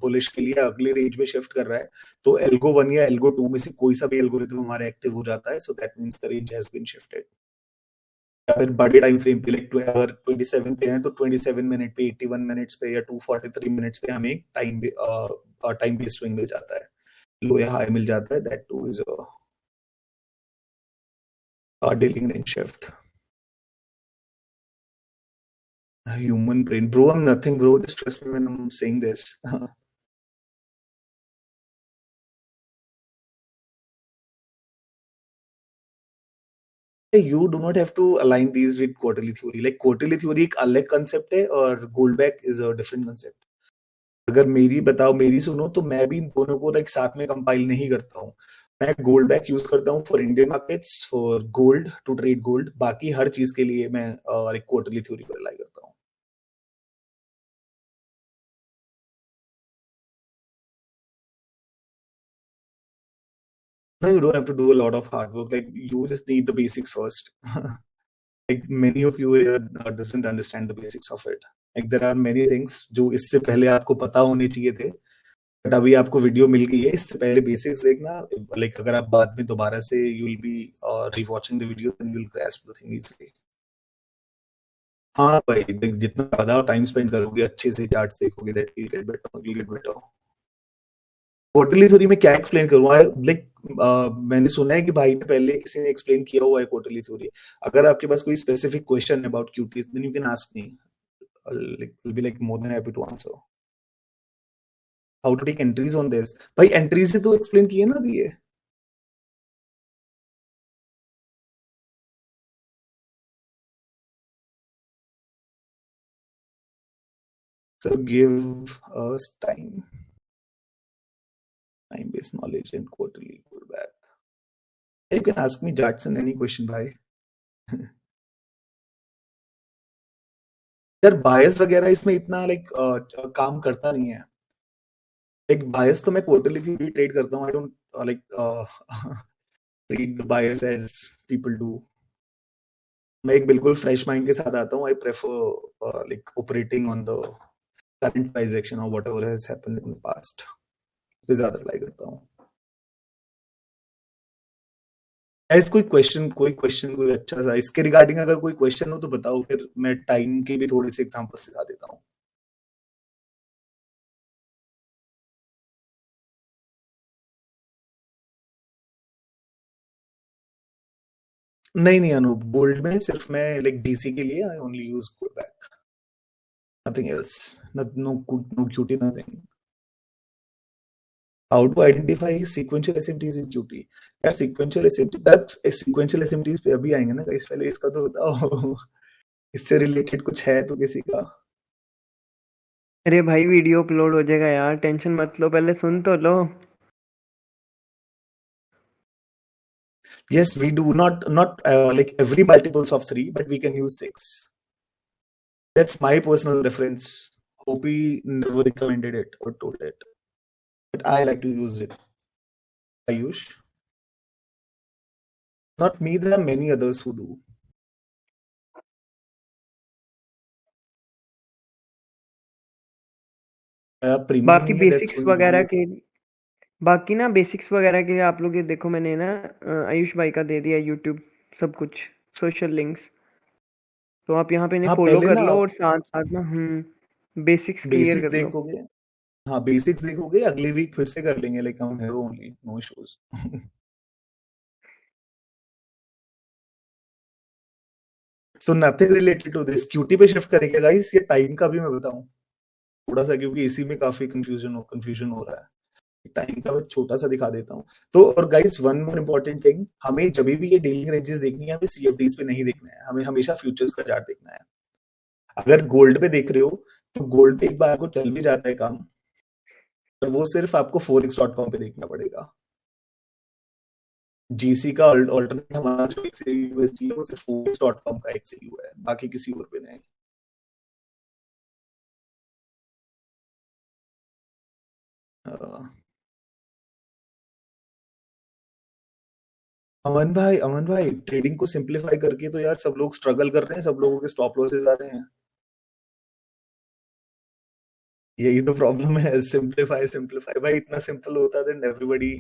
बुलिश के लिए अगली रेंज में शिफ्ट कर रहा है, तो एल्गो 1 या एल्गो 2 में से कोई सा भी एल्गोरिथम हमारा एक्टिव हो जाता है, so that means the range has been shifted. या फिर बड़े टाइम फ्रेम पे लाइक अगर 27 पे हैं तो 27 मिनट पे, 81 मिनट्स पे या 243 मिनट्स पे हमें टाइम बेस्ड स्विंग मिल जाता है, लो या हाई मिल जाता है, that two is a dealing range shift. Human brain, bro. I'm nothing, bro. Just trust me when I'm saying this. You do not have to align these with quarterly theory. Like quarterly theory एक अलग concept है और gold back is a different concept. अगर मेरी बताओ, मेरी सुनो, तो मैं भी इन दोनों को लाइक साथ में कंपाइल नहीं करता हूँ। मैं गोल्ड बैक यूज करता हूँ for Indian markets, for gold, to trade gold. बाकी हर चीज के लिए मैं एक क्वार्टरली थ्योरी पर रिलाई करता हूँ। No, you don't have to do a lot of hard work. Like you just need the basics first. Like many of you here doesn't understand the basics of it. Like there are many things जो इससे पहले आपको पता होने चाहिए थे, but अभी आपको वीडियो मिल गई है, इससे पहले बेसिक्स देखना। लाइक अगर आप बाद में दोबारा से you will be rewatching the video, then you will grasp the thing easily. हाँ भाई, देख जितना ज्यादा टाइम स्पेंड करोगे अच्छे से चार्ट्स देखोगे, that will get better, will get better. Quarterly theory में क्या एक्सप्लेन करूँ, लाइक मैंने सुना है कि भाई ने पहले किसी ने एक्सप्लेन किया हुआ है क्वार्टरली थ्योरी। अगर आपके पास कोई specific question about QTs, then you can ask me, like will be like more than happy to answer. How to take entries on this? भाई एंट्री से तो एक्सप्लेन किए ना अभी ये। So give us time based knowledge and quarterly pullback. You can ask me Jackson any question भाई। यार बायस वगैरह इसमें इतना लाइक काम करता नहीं है। एक बायस तो मैं क्वार्टरली थ्योरी ट्रेड करता हूँ, I don't like treat the bias as people do. मैं एक बिल्कुल फ्रेश माइंड के साथ आता हूँ। I prefer like operating on the current price action और whatever has happened in the past पे ज्यादा रिलाई करता हूँ। ऐस कोई अच्छा सा इसके रिगार्डिंग अगर कोई क्वेश्चन हो तो बताओ, फिर मैं टाइम के भी थोड़े से एग्जांपल सिखा देता हूँ। नहीं नहीं अनूप, गोल्ड में सिर्फ मैं लाइक डीसी के लिए I only use pull back, nothing else, no QT, nothing. How to identify sequential SMTs in QT? यार sequential SMT, that's sequential SMTs पे अभी आएंगे ना गाइस, पहले इसका तो बताओ। इससे रिलेटेड कुछ है तो किसी का? अरे भाई वीडियो अपलोड हो जाएगा यार, टेंशन मत लो, पहले सुन तो लो। Yes, we do not like every multiples of 3, but we can use 6. That's my personal preference. Hopi never recommended it or told it, but I like to use it. Ayush, not me. There are many others who do. Premium बाकी नहीं है, that's basics going to वगैरह be के बाकी ना basics वगैरह के लिए आप लोग ये देखो, मैंने ना आयुष भाई का दे दिया यूट्यूब सब कुछ, सोशल लिंक्स। तो आप यहाँ पे इन्हें हाँ फॉलो पहले कर ना लो आप और साथ साथ ना बेसिक्स क्लियर बेसिक्स कर लो। देखोगे। हाँ बेसिक्स देखोगे, अगले वीक फिर से कर लेंगे, लाइक हम है only, no issues. So nothing related to this, QT पे शिफ्ट करेंगे गाइस, ये टाइम का भी मैं बताऊं थोड़ा सा, क्योंकि इसी में काफी कंफ्यूजन हो रहा है। टाइम का मैं छोटा सा दिखा देता हूँ। तो और guys one more important thing, हमें जब भी ये डीलिंग रेंजेस देखनी है, हमें सीएफडीज पे नहीं देखना है, हमें हमेशा फ्यूचर्स का चार्ट देखना है। अगर गोल्ड पे देख रहे हो तो गोल्ड पे एक बार को चल भी जाता है काम, पर वो सिर्फ आपको forex.com पे देखना पड़ेगा। जीसी का ऑल्टरनेट हमारा जो यूएसडी है वो सिर्फ forex.com का एक्सयू है, बाकी किसी और पे नहीं। अमन भाई ट्रेडिंग को सिंपलीफाई करके तो यार सब लोग स्ट्रगल कर रहे हैं, सब लोगों के स्टॉप लॉसेस आ रहे हैं। यही तो प्रॉब्लम है, सिंपलीफाई सिंपलीफाई भाई, इतना सिंपल होता then everybody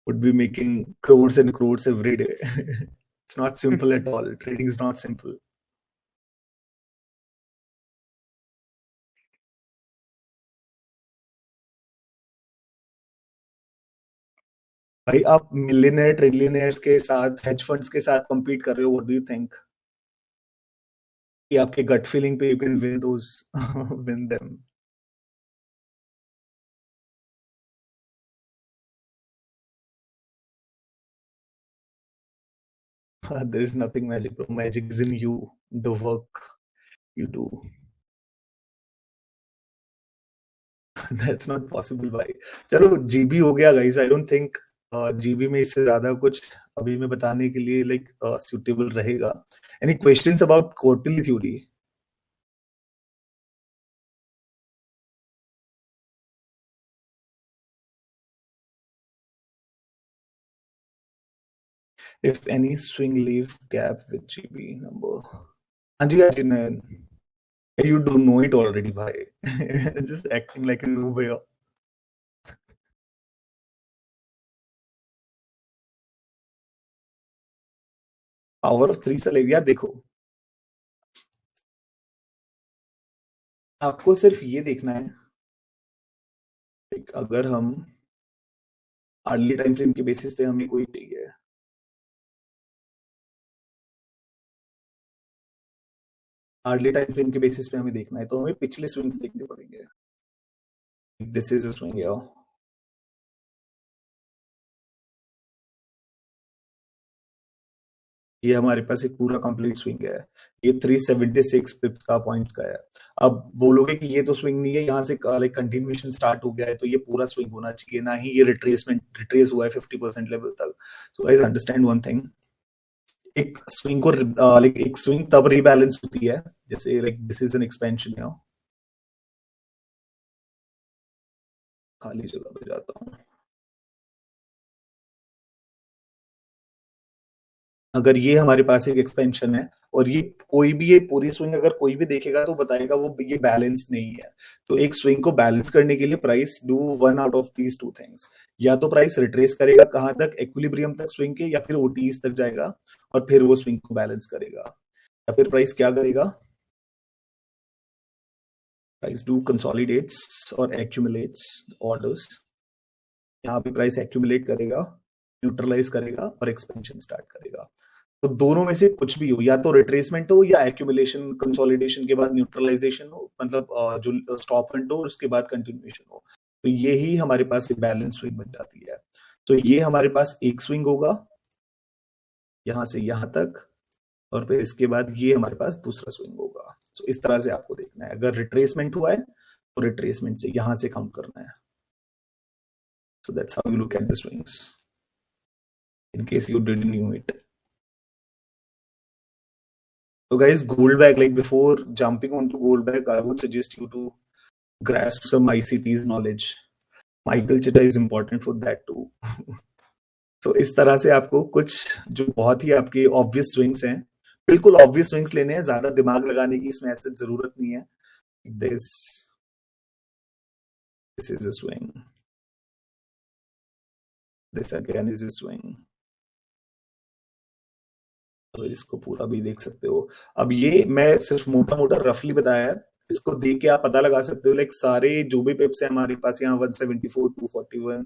would be making crores and crores every day. It's not simple at all. Trading is not simple. भाई आप मिलियनेयर ट्रिलियनेयर्स के साथ, हेज फंड्स के साथ compete कर रहे हो, what do you think? कि आपके गट फीलिंग पे you can win those, win them. There is nothing magic, bro. Magic is in you, the work you do. That's not possible भाई। चलो जीबी हो गया guys, I don't think GB में इससे ज्यादा कुछ अभी मैं बताने के लिए लाइक सुटेबल रहेगा। Any questions about quarterly theory? If any swing leave gap with GB number. हाँ जी हाँ जी, नयन, you do know it already भाई। Just acting like a noob here। Power of three से यार देखो, आपको सिर्फ ये देखना है, अगर हम अर्ली टाइम फ्रेम के बेसिस पे हमें कोई चाहिए, अर्ली टाइम फ्रेम के बेसिस पे हमें देखना है, तो हमें पिछले स्विंग्स देखने पड़ेंगे। दिस इज अ स्विंग यार, ये हमारे पास एक पूरा कंप्लीट स्विंग है, ये 376 पिप्स का पॉइंट्स का है। अब बोलोगे कि ये तो स्विंग नहीं है, यहाँ से लाइक कंटिन्यूएशन स्टार्ट हो गया है, तो ये पूरा स्विंग होना चाहिए, ना ही ये रिट्रेस हुआ है 50% लेवल तक। So guys understand one thing, एक स्विंग को लाइक एक स्विंग तब रीबैलेंस होती है जैसे like this is N expansion है, खाली जगह पे जाता हूँ। अगर ये हमारे पास एक एक्सपेंशन है और ये कोई भी ये पूरी स्विंग अगर कोई भी देखेगा तो बताएगा वो ये बैलेंस नहीं है, तो एक स्विंग को बैलेंस करने के लिए price do one out of these two things, या तो प्राइस रिट्रेस करेगा कहां तक, एक्विलिब्रियम तक स्विंग के, या फिर ओटीज तक जाएगा और फिर वो स्विंग को बैलेंस करेगा, या फिर प्राइस क्या करेगा, प्राइस डू कंसोलिडेट्स और एक्यूमुलेट्स ऑर्डर्स, यहाँ पे प्राइस एक्यूमुलेट करेगा, न्यूट्रलाइज करेगा और एक्सपेंशन स्टार्ट करेगा। तो दोनों में से कुछ भी हो, या तो रिट्रेसमेंट हो या एक्यूमुलेशन कंसोलिडेशन के बाद न्यूट्रलाइजेशन हो, मतलब जो स्टॉप एंड हो उसके बाद कंटिन्यूएशन हो, तो ये ही हमारे पास एक बैलेंस स्विंग बन जाती है। तो ये हमारे पास एक स्विंग होगा यहां से यहां तक, और फिर इसके बाद ये हमारे पास दूसरा स्विंग होगा। तो इस तरह से आपको देखना है, अगर रिट्रेसमेंट हुआ है तो रिट्रेसमेंट से यहां से काउंट करना है। So that's how you look at the swings in case you didn't knew it. So guys, Goldback, like before jumping onto Goldback, I would suggest you to grasp some ICT's knowledge. Michael Chitta is important for that too. तो इस तरह से आपको कुछ जो बहुत ही आपके obvious swings हैं, बिल्कुल ऑब्वियस स्विंग्स लेने हैं, ज्यादा दिमाग लगाने की इसमें ऐसे जरूरत नहीं है। This this is a swing, this again is a swing, तो इसको पूरा भी देख सकते हो। अब ये मैं सिर्फ मोटा मोटा रफली बताया है, इसको देख के आप पता लगा सकते हो लाइक सारे जो भी पिप्स है हमारे पास यहाँ 174 241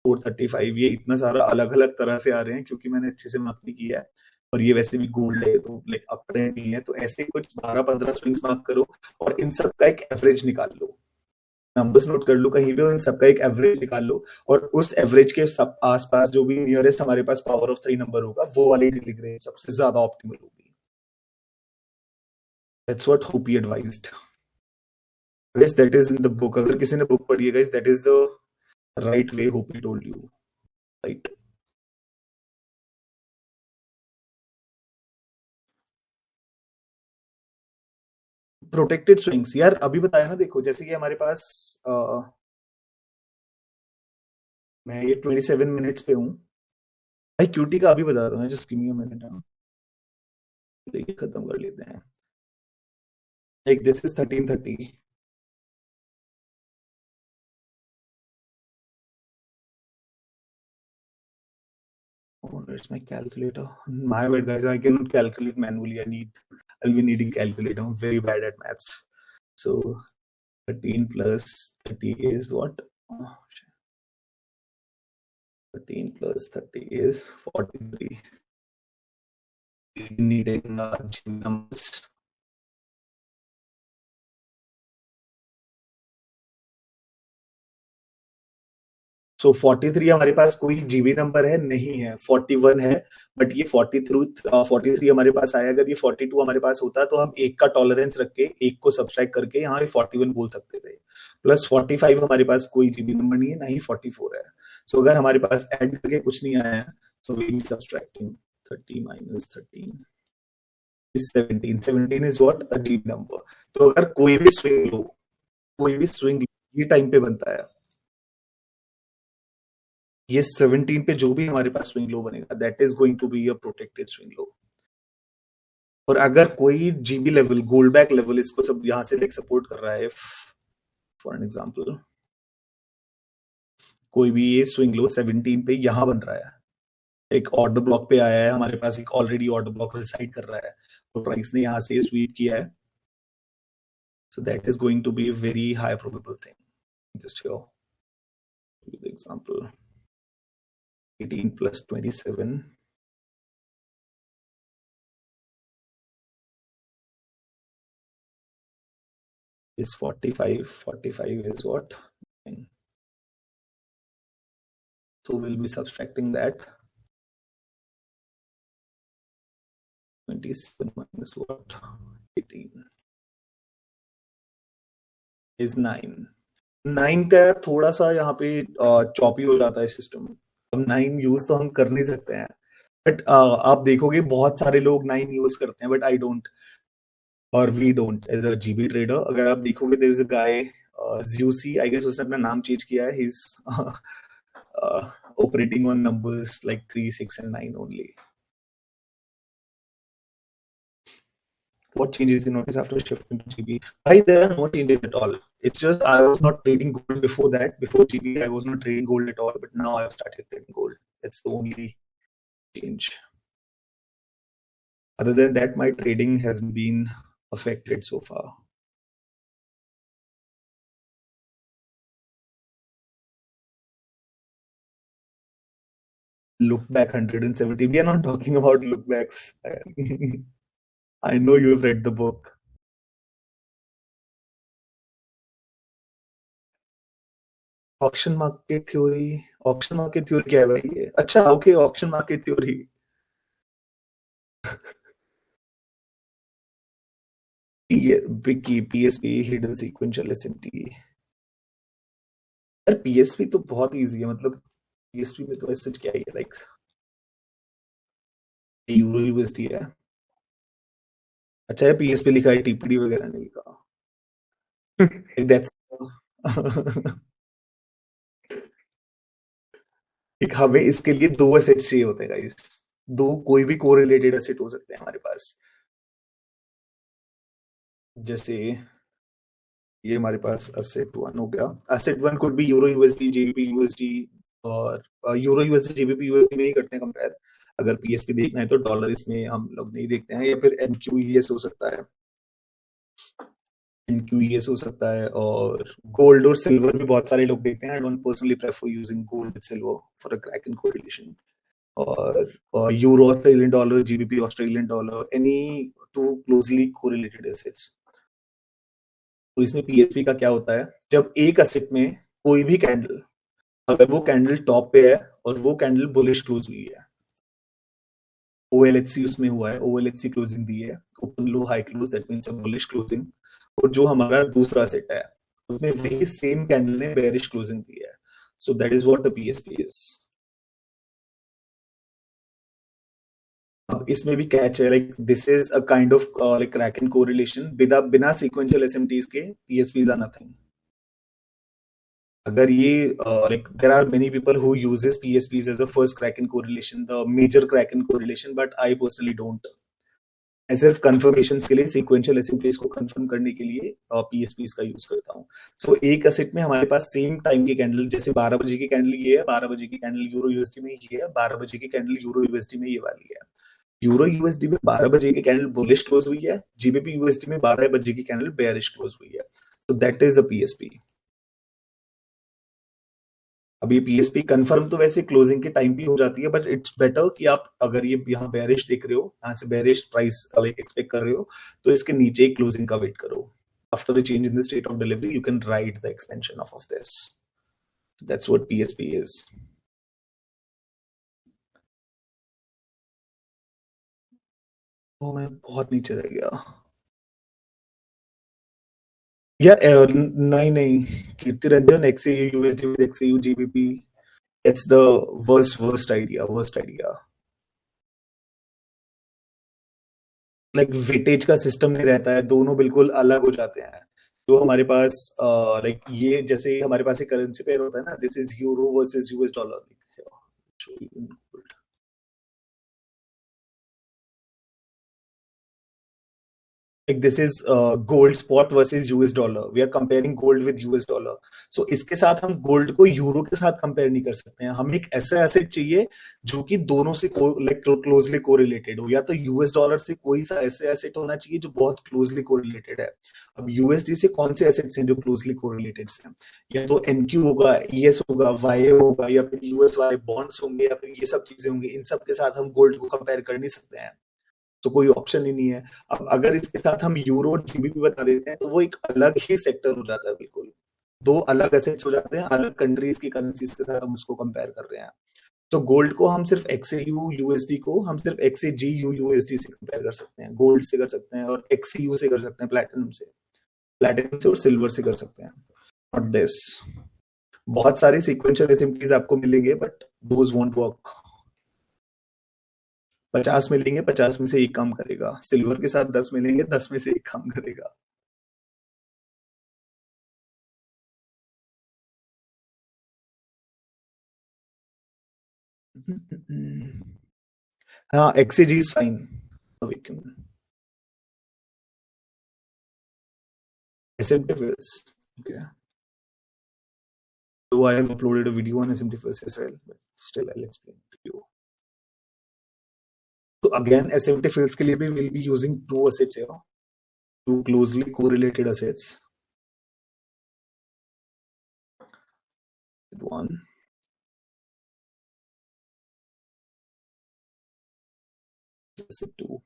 435 ये इतना सारा अलग अलग तरह से आ रहे हैं क्योंकि मैंने अच्छे से मार्क नहीं किया है, और ये वैसे भी गोल्ड है तो लाइक अप ट्रेंड नहीं है, तो ऐसे कुछ 12-15 स्विंग्स मार्क करो और इन सब का एक एवरेज निकाल लो, नंबर्स नोट कर लो कहीं पे और इन सबका एक एवरेज निकाल लो, और उस एवरेज के सब आसपास जो भी नियरेस्ट हमारे पास पावर ऑफ 3 नंबर होगा वो वाली डीलिंग रेंज सबसे ज्यादा ऑप्टिमल होगी। That's what Hopi advised guys, that is in the book, अगर किसी ने बुक पढ़ी है guys, that is the right way Hopi told you, right. Protected swings यार अभी बताया ना, देखो जैसे कि हमारे पास मैं ये 27 मिनट्स पे हूँ भाई, क्यूटी का अभी बताता हूँ, just give me a minute, देखिए खत्म कर लेते हैं। Like this is 1330, oh where's my calculator, my bad guys, I cannot calculate manually, I'll be needing calculator, I'm very bad at maths. So 13 plus 30 is what, oh, 13 plus 30 is 43, needing numbers. सो 43 हमारे पास कोई GB number है नहीं है, 41 है, but ये 43 हमारे पास आया, अगर ये 42 हमारे पास होता तो हम एक का टॉलरेंस रख के एक को सब्सट्रैक्ट करके यहाँ 41 बोल सकते थे, प्लस 45 हमारे पास कोई जीबी नंबर नहीं है, ना ही 44 है। सो अगर हमारे पास ऐड करके कुछ नहीं आया है, so we be subtracting 30 minus 13 is 17, 17 is what, a GB number. तो अगर कोई भी स्विंग लो, कोई भी स्विंग ये टाइम पे बनता है, ये 17 पे जो भी हमारे पास स्विंग लो बनेगा that is going to be a protected swing low. और अगर कोई GB level gold back level इसको सब यहां से लाइक सपोर्ट कर रहा है, फॉर एन एग्जांपल कोई भी ये स्विंग लो 17 पे यहां बन रहा है, एक ऑर्डर ब्लॉक पे आया है हमारे पास, एक ऑलरेडी ऑर्डर ब्लॉक रिसाइड कर रहा है, तो प्राइस ने यहां से स्वीप किया है, So that is going to be a very high probable thing. Just here, give you the example. 18 plus 27 is 45. 45 is what? So we'll be subtracting that. 27 minus what? 18 is 9. 9 का थोड़ा सा यहाँ पे चॉपी हो जाता है सिस्टम. अब 9 use तो हम कर नहीं सकते हैं, बट आप देखोगे बहुत सारे लोग 9 यूज करते हैं, बट आई डोंट, और we don't as a GB trader. अगर आप देखोगे there is a guy Juicy, I guess उसने अपना नाम चेंज किया है. He is operating on numbers like 3, 6 and 9 only. What changes you notice after shifting to GB? Why there are no changes at all. It's just I was not trading gold before that. Before GB, I was not trading gold at all. But now I've started trading gold. That's the only change. Other than that, my trading has been affected so far. Look back 170. We are not talking about look backs. I know you have read the book. Auction market theory. Auction market theory क्या है भाई ये? अच्छा, okay, auction market theory. Vicky PSP hidden sequential SMT. यार PSP तो बहुत easy है. मतलब पीएसपी में तो ऐसा क्या है, लाइक यूरो यूएसडी है. अच्छा है पीएसपी लिखा है, टीपीडी वगैरह नहीं लिखा. दैट्स एक हमें इसके लिए 2 एसेट्स चाहिए होते हैं गाइस. 2 कोई भी कोरिलेटेड एसेट हो सकते हैं हमारे पास. जैसे ये हमारे पास एसेट 1 हो गया. Asset 1 could be euro USD, GBP USD, और यूरो यूएसडी जीबीपी यूएसडी में ही करते हैं कंपेयर. अगर पीएसपी देखना है तो डॉलर इसमें हम लोग नहीं देखते हैं. या फिर एनक्यूईएस हो सकता है. एनक्यूईएस हो सकता है. और गोल्ड और सिल्वर भी बहुत सारे लोग देखते हैं. I don't personally prefer using gold with silver for a crack in correlation. और euro Australian dollar, GBP Australian dollar, any two closely correlated assets. तो इसमें पीएसपी का क्या होता है, जब एक एसेट में कोई भी कैंडल, अगर वो कैंडल टॉप पे है और वो कैंडल बुलिश क्लोज हुई है, ओएलएचसी उसमें हुआ है, ओएलएचसी क्लोजिंग दी है, open low high close, that means a bullish closing. और जो हमारा दूसरा सेट है उसमें वही सेम कैंडल ने बेरिश क्लोजिंग दी है. So that is what the PSP is. अब इसमें भी कैच है, like this is a kind of like crack in correlation. बिना सीक्वेंशियल एसएमटीज के पीएसपीज आर नथिंग. अगर ये like there are many people who uses PSPs as the first crack in correlation, the major crack in correlation, but I personally don't. मैं सिर्फ confirmation के लिए sequential एसिम्पलीज को confirm करने के लिए पीएसपीज का यूज करता हूँ. सो एक एसेट में हमारे पास सेम टाइम की कैंडल, जैसे 12 बजे की कैंडल ये है, 12 बजे की कैंडल यूरो यूएसडी में ये है, 12 बजे की कैंडल यूरो यूएसडी में ये वाली है. यूरो यूएसडी में 12 बजे की कैंडल बुलिश क्लोज हुई है, जीबीपी यूएसडी में 12 बजे की कैंडल बेयरिश क्लोज हुई है. So that is a PSP. अब ये पीएसपी कंफर्म तो वैसे क्लोजिंग के टाइम भी हो जाती है, बट इट्स बेटर कि आप अगर ये यहाँ बेरिश देख रहे हो, यहाँ से बेरिश प्राइस लाइक एक्सपेक्ट कर रहे हो, तो इसके नीचे ही क्लोजिंग का वेट करो. After a change in the state of delivery you can write the expansion of this. That's what PSP is. ओ मैं बहुत नीचे रह गया यार. नहीं नहीं, Kirti Ranjan XAU USD with XAU GBP, it's the worst idea. Like weightage का सिस्टम नहीं रहता है, दोनों बिल्कुल अलग हो जाते हैं. तो हमारे पास लाइक ये जैसे हमारे पास एक करेंसी पेयर होता है ना, this is euro versus US dollar. like this is gold spot versus US dollar, we are comparing gold with US dollar. So इसके साथ हम गोल्ड को यूरो के साथ कंपेयर नहीं कर सकते हैं. हमें एक ऐसा एसेट चाहिए जो कि दोनों से लाइक क्लोजली कोरिलेटेड हो. या तो यूएस डॉलर से कोई सा ऐसे एसेट होना चाहिए जो बहुत क्लोजली कोरिलेटेड है. अब यूएसडी से कौन से एसेट्स हैं जो क्लोजली कोरिलेटेड हैं? या तो एनक्यू होगा, ईएस होगा, वाई होगा, या फिर यूएस वाले बॉन्ड्स होंगे, या फिर ये सब चीजें होंगी. इन सब के साथ हम गोल्ड को कंपेयर कर नहीं सकते हैं. तो कोई ऑप्शन ही नहीं है. अब अगर इसके साथ हम यूरो और जीबीपी बता देते हैं तो वो एक अलग ही सेक्टर हो जाता है. बिल्कुल दो अलग एसेट्स हो जाते हैं, अलग कंट्रीज की करेंसीज के साथ हम उसको कंपेयर कर रहे हैं. तो गोल्ड को हम सिर्फ एक्सएयू यूएसडी को हम सिर्फ एक्सएजीयू यूएसडी से कंपेयर कर सकते हैं, गोल्ड से कर सकते हैं, और एक्सयू से कर सकते हैं, प्लैटिनम से और सिल्वर से कर सकते हैं. Not this. बहुत सारे सीक्वेंशियल एसएमटीज आपको मिलेंगे बट दोज वोंट वर्क. 50 मिलेंगे, 50 में से एक काम करेगा. सिल्वर के साथ 10 मिलेंगे, 10 में से एक काम करेगा. हाँ, XCG is fine. We can. SMT fields. Okay. So I have uploaded a video on SMT fields as well, but still I'll explain to you. So again, SMT fields के लिए भी we'll be using two assets here, two closely correlated assets. One. Asset two.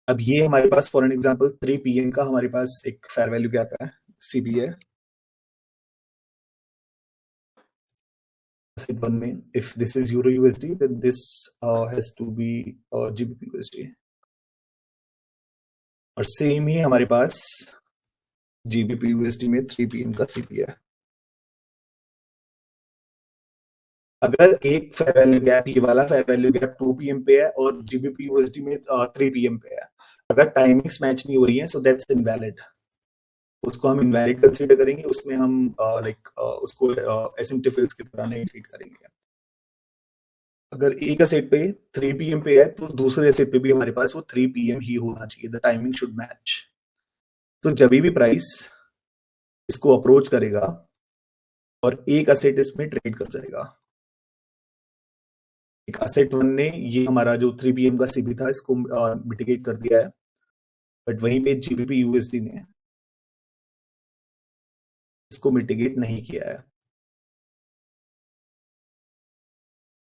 अब ये हमारे पास for an example 3 PM का हमारे पास एक फेयर वैल्यू गैप है, CB है. Asset one में if this is Euro USD then this has to be GBP USD. और सेम ही हमारे पास GBP USD में 3 PM का CP है. अगर एक फेयर वैल्यू गैप, ये वाला फेयर वैल्यू गैप 2 PM पे है और GBP USD में 3 PM पे है, अगर टाइमिंग्स मैच नहीं हो रही है सो दैट्स इनवैलिड. उसको हम इनवैलिड कंसीडर करेंगे. उसमें हम उसको एसिम्प्टी फिल्स की तरह नहीं ट्रीट करेंगे. अगर एक एसेट पे 3 PM पे है तो दूसरे एसेट पे भी हमारे पास वो 3 PM ही होना चाहिए. The timing should match. तो जब भी प्राइस इसको अप्रोच करेगा और एक एसेट इसमें ट्रेड कर जाएगा. एक एसेट वन ने ये हमारा जो 3 PM का सीबी था इसको मिटिगेट कर दिया है, बट वहीं पे जीबीपी यूएसडी ने इसको मिटिगेट नहीं किया है.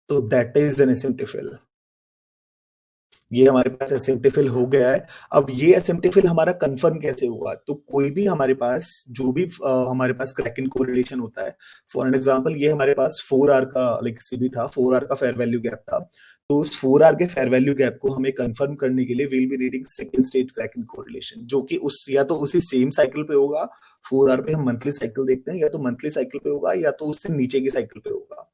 तो दैट इज एन एसिम्प्टी. ये हमारे पास एसिम्प्टी हो गया है. अब ये एसिम्प्टी हमारा कंफर्म कैसे हुआ? तो कोई भी हमारे पास जो भी हमारे पास क्रैकिंग कोरिलेशन होता है, फॉर एन एग्जांपल ये हमारे पास 4 आवर का लाइक सीबी था, 4 आवर का फेयर वैल्यू गैप था. तो उस 4 आवर के फेयर वैल्यू गैप को हमें कंफर्म करने के लिए will be reading second stage cracking correlation, जो कि उस या तो उसी सेम साइकिल पे होगा. 4 आवर पे हम मंथली साइकिल देखते हैं, या तो मंथली साइकिल पे होगा या तो उससे नीचे की साइकिल पे होगा.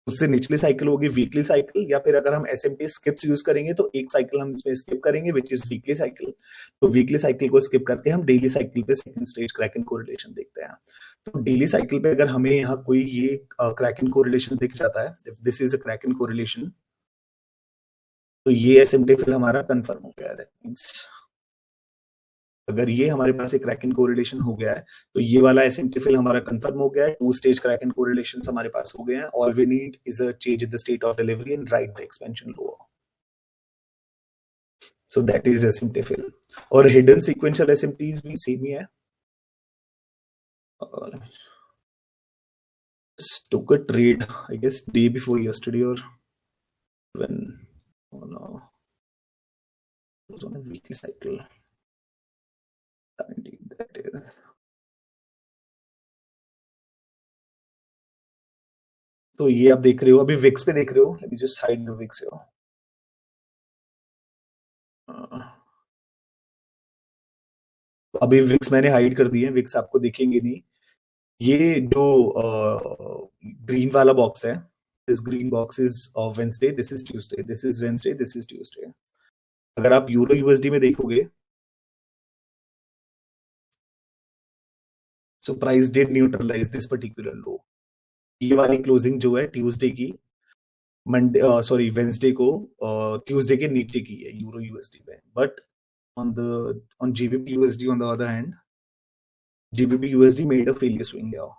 उससे निचली साइकिल होगी वीकली साइकिल, या फिर अगर हम एसएमटी स्किप्स यूज करेंगे तो एक साइकिल हम इसमें स्किप करेंगे विच इज वीकली साइकिल. तो वीकली साइकिल को स्किप करके हम डेली साइकिल पे सेकंड स्टेज क्रैकिंग कोरिलेशन देखते हैं. तो डेली साइकिल पे अगर हमें यहाँ कोई ये क्रैकिंग कोरिलेशन दिख जाता है, if this is a cracking correlation, तो ये एसएमटी फिल हमारा कंफर्म हो गया. दैट मींस अगर ये हमारे पास एक क्रैकिंग कोरिलेशन हो गया है तो ये वाला एसएमटी फिल हमारा कंफर्म हो गया है. 2 स्टेज क्रैकिंग कोरिलेशंस हमारे पास हो गए हैं. All we need is a change in the state of delivery and right the expansion lower. So that is SMT fill. और हिडन सीक्वेंशियल एसएमटीज भी सेम ही है. took a trade I guess day before yesterday or when, oh no, it was on a weekly cycle. Indeed, that is. तो ये आप देख रहे हो, अभी विक्स पे देख रहे हो. Let me just hide the wicks here. तो अभी विक्स मैंने हाइड कर दिए. विक्स आपको दिखेंगे नहीं. ये जो ग्रीन वाला बॉक्स है, this green box is Wednesday, this is Tuesday, this is Wednesday, this is Tuesday. अगर आप यूरो यूएसडी में देखोगे, so price did neutralize this particular low. ये वाली क्लोजिंग जो है ट्यूसडे की, मंडे सॉरी वेंसडे को ट्यूसडे के नीचे की है यूरो यूएसडी में, but on GBP USD on the other hand, GBP USD made a failure swing here.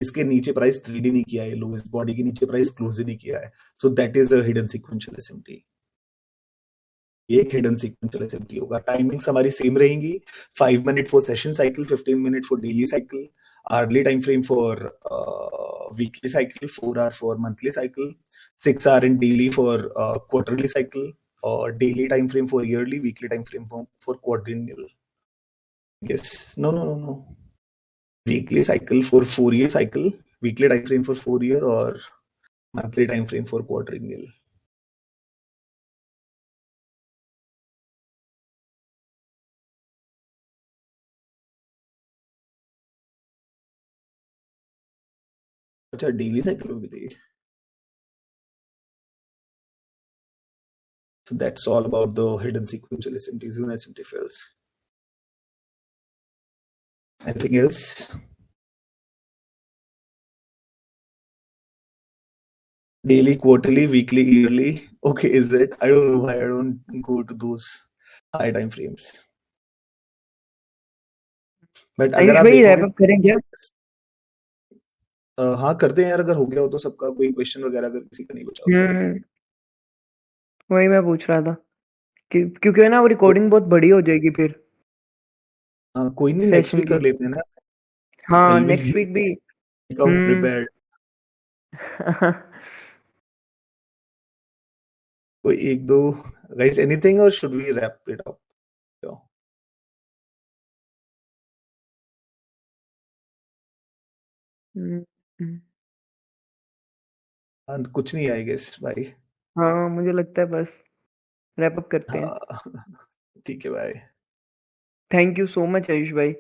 इसके नीचे प्राइस ट्रेड ही नहीं किया है, लोएस्ट बॉडी के नीचे प्राइस क्लोज ही नहीं किया है, so that is a hidden sequential SMT. ये एक हिडन सीक्वेंशियल एसएमटी होगा। टाइमिंग्स हमारी सेम रहेंगी, 5 minute for session cycle, 15 minute for daily cycle, hourly time frame for weekly cycle, 4 hour for monthly cycle, 6 hour in daily for quarterly cycle, or daily time frame for yearly, weekly time frame for quadrennial. Yes, no. Weekly cycle for 4 year cycle, weekly time frame for 4 year, or monthly time frame for quadrennial. अच्छा daily cycle भी थी। So that's all about the hidden sequential SMTs and SMT fails. Anything else? Daily, quarterly, weekly, yearly. Okay, is it? I don't know why I don't go to those high time frames. But अगर आयुष आप भाई rap देखोगे, up करें क्या? हाँ करते हैं यार, अगर हो गया हो तो सबका, कोई क्वेश्चन वगैरह अगर किसी का नहीं बचा हो तो। वही मैं पूछ रहा था क्योंकि है ना वो रिकॉर्डिंग बहुत बड़ी हो जाएगी फिर कोई नहीं, नेक्स्ट सेशन वीक की। कर लेते हैं ना। हाँ tell me next you week भी। Come hmm. प्रिपेयर्ड। कोई एक दो गाइस, एनीथिंग और should we wrap it up? Hmm. कुछ नहीं आई गेस भाई। हाँ मुझे लगता है बस रैप अप करते हैं। हाँ ठीक है भाई। Thank you so much Ayush भाई।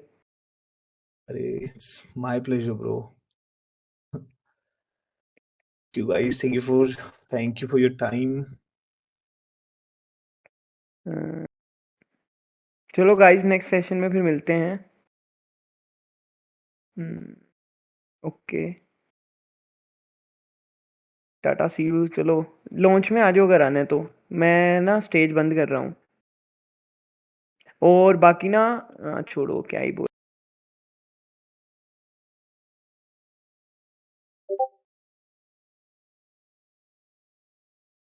अरे it's my pleasure bro. You guys, thank you for your time. चलो गाइस नेक्स्ट सेशन में फिर मिलते हैं। Okay tata see you. चलो लॉन्च में आ जाओ अगर आने तो। मैं ना स्टेज बंद कर रहा हूँ और बाकी ना छोड़ो क्या ही बोल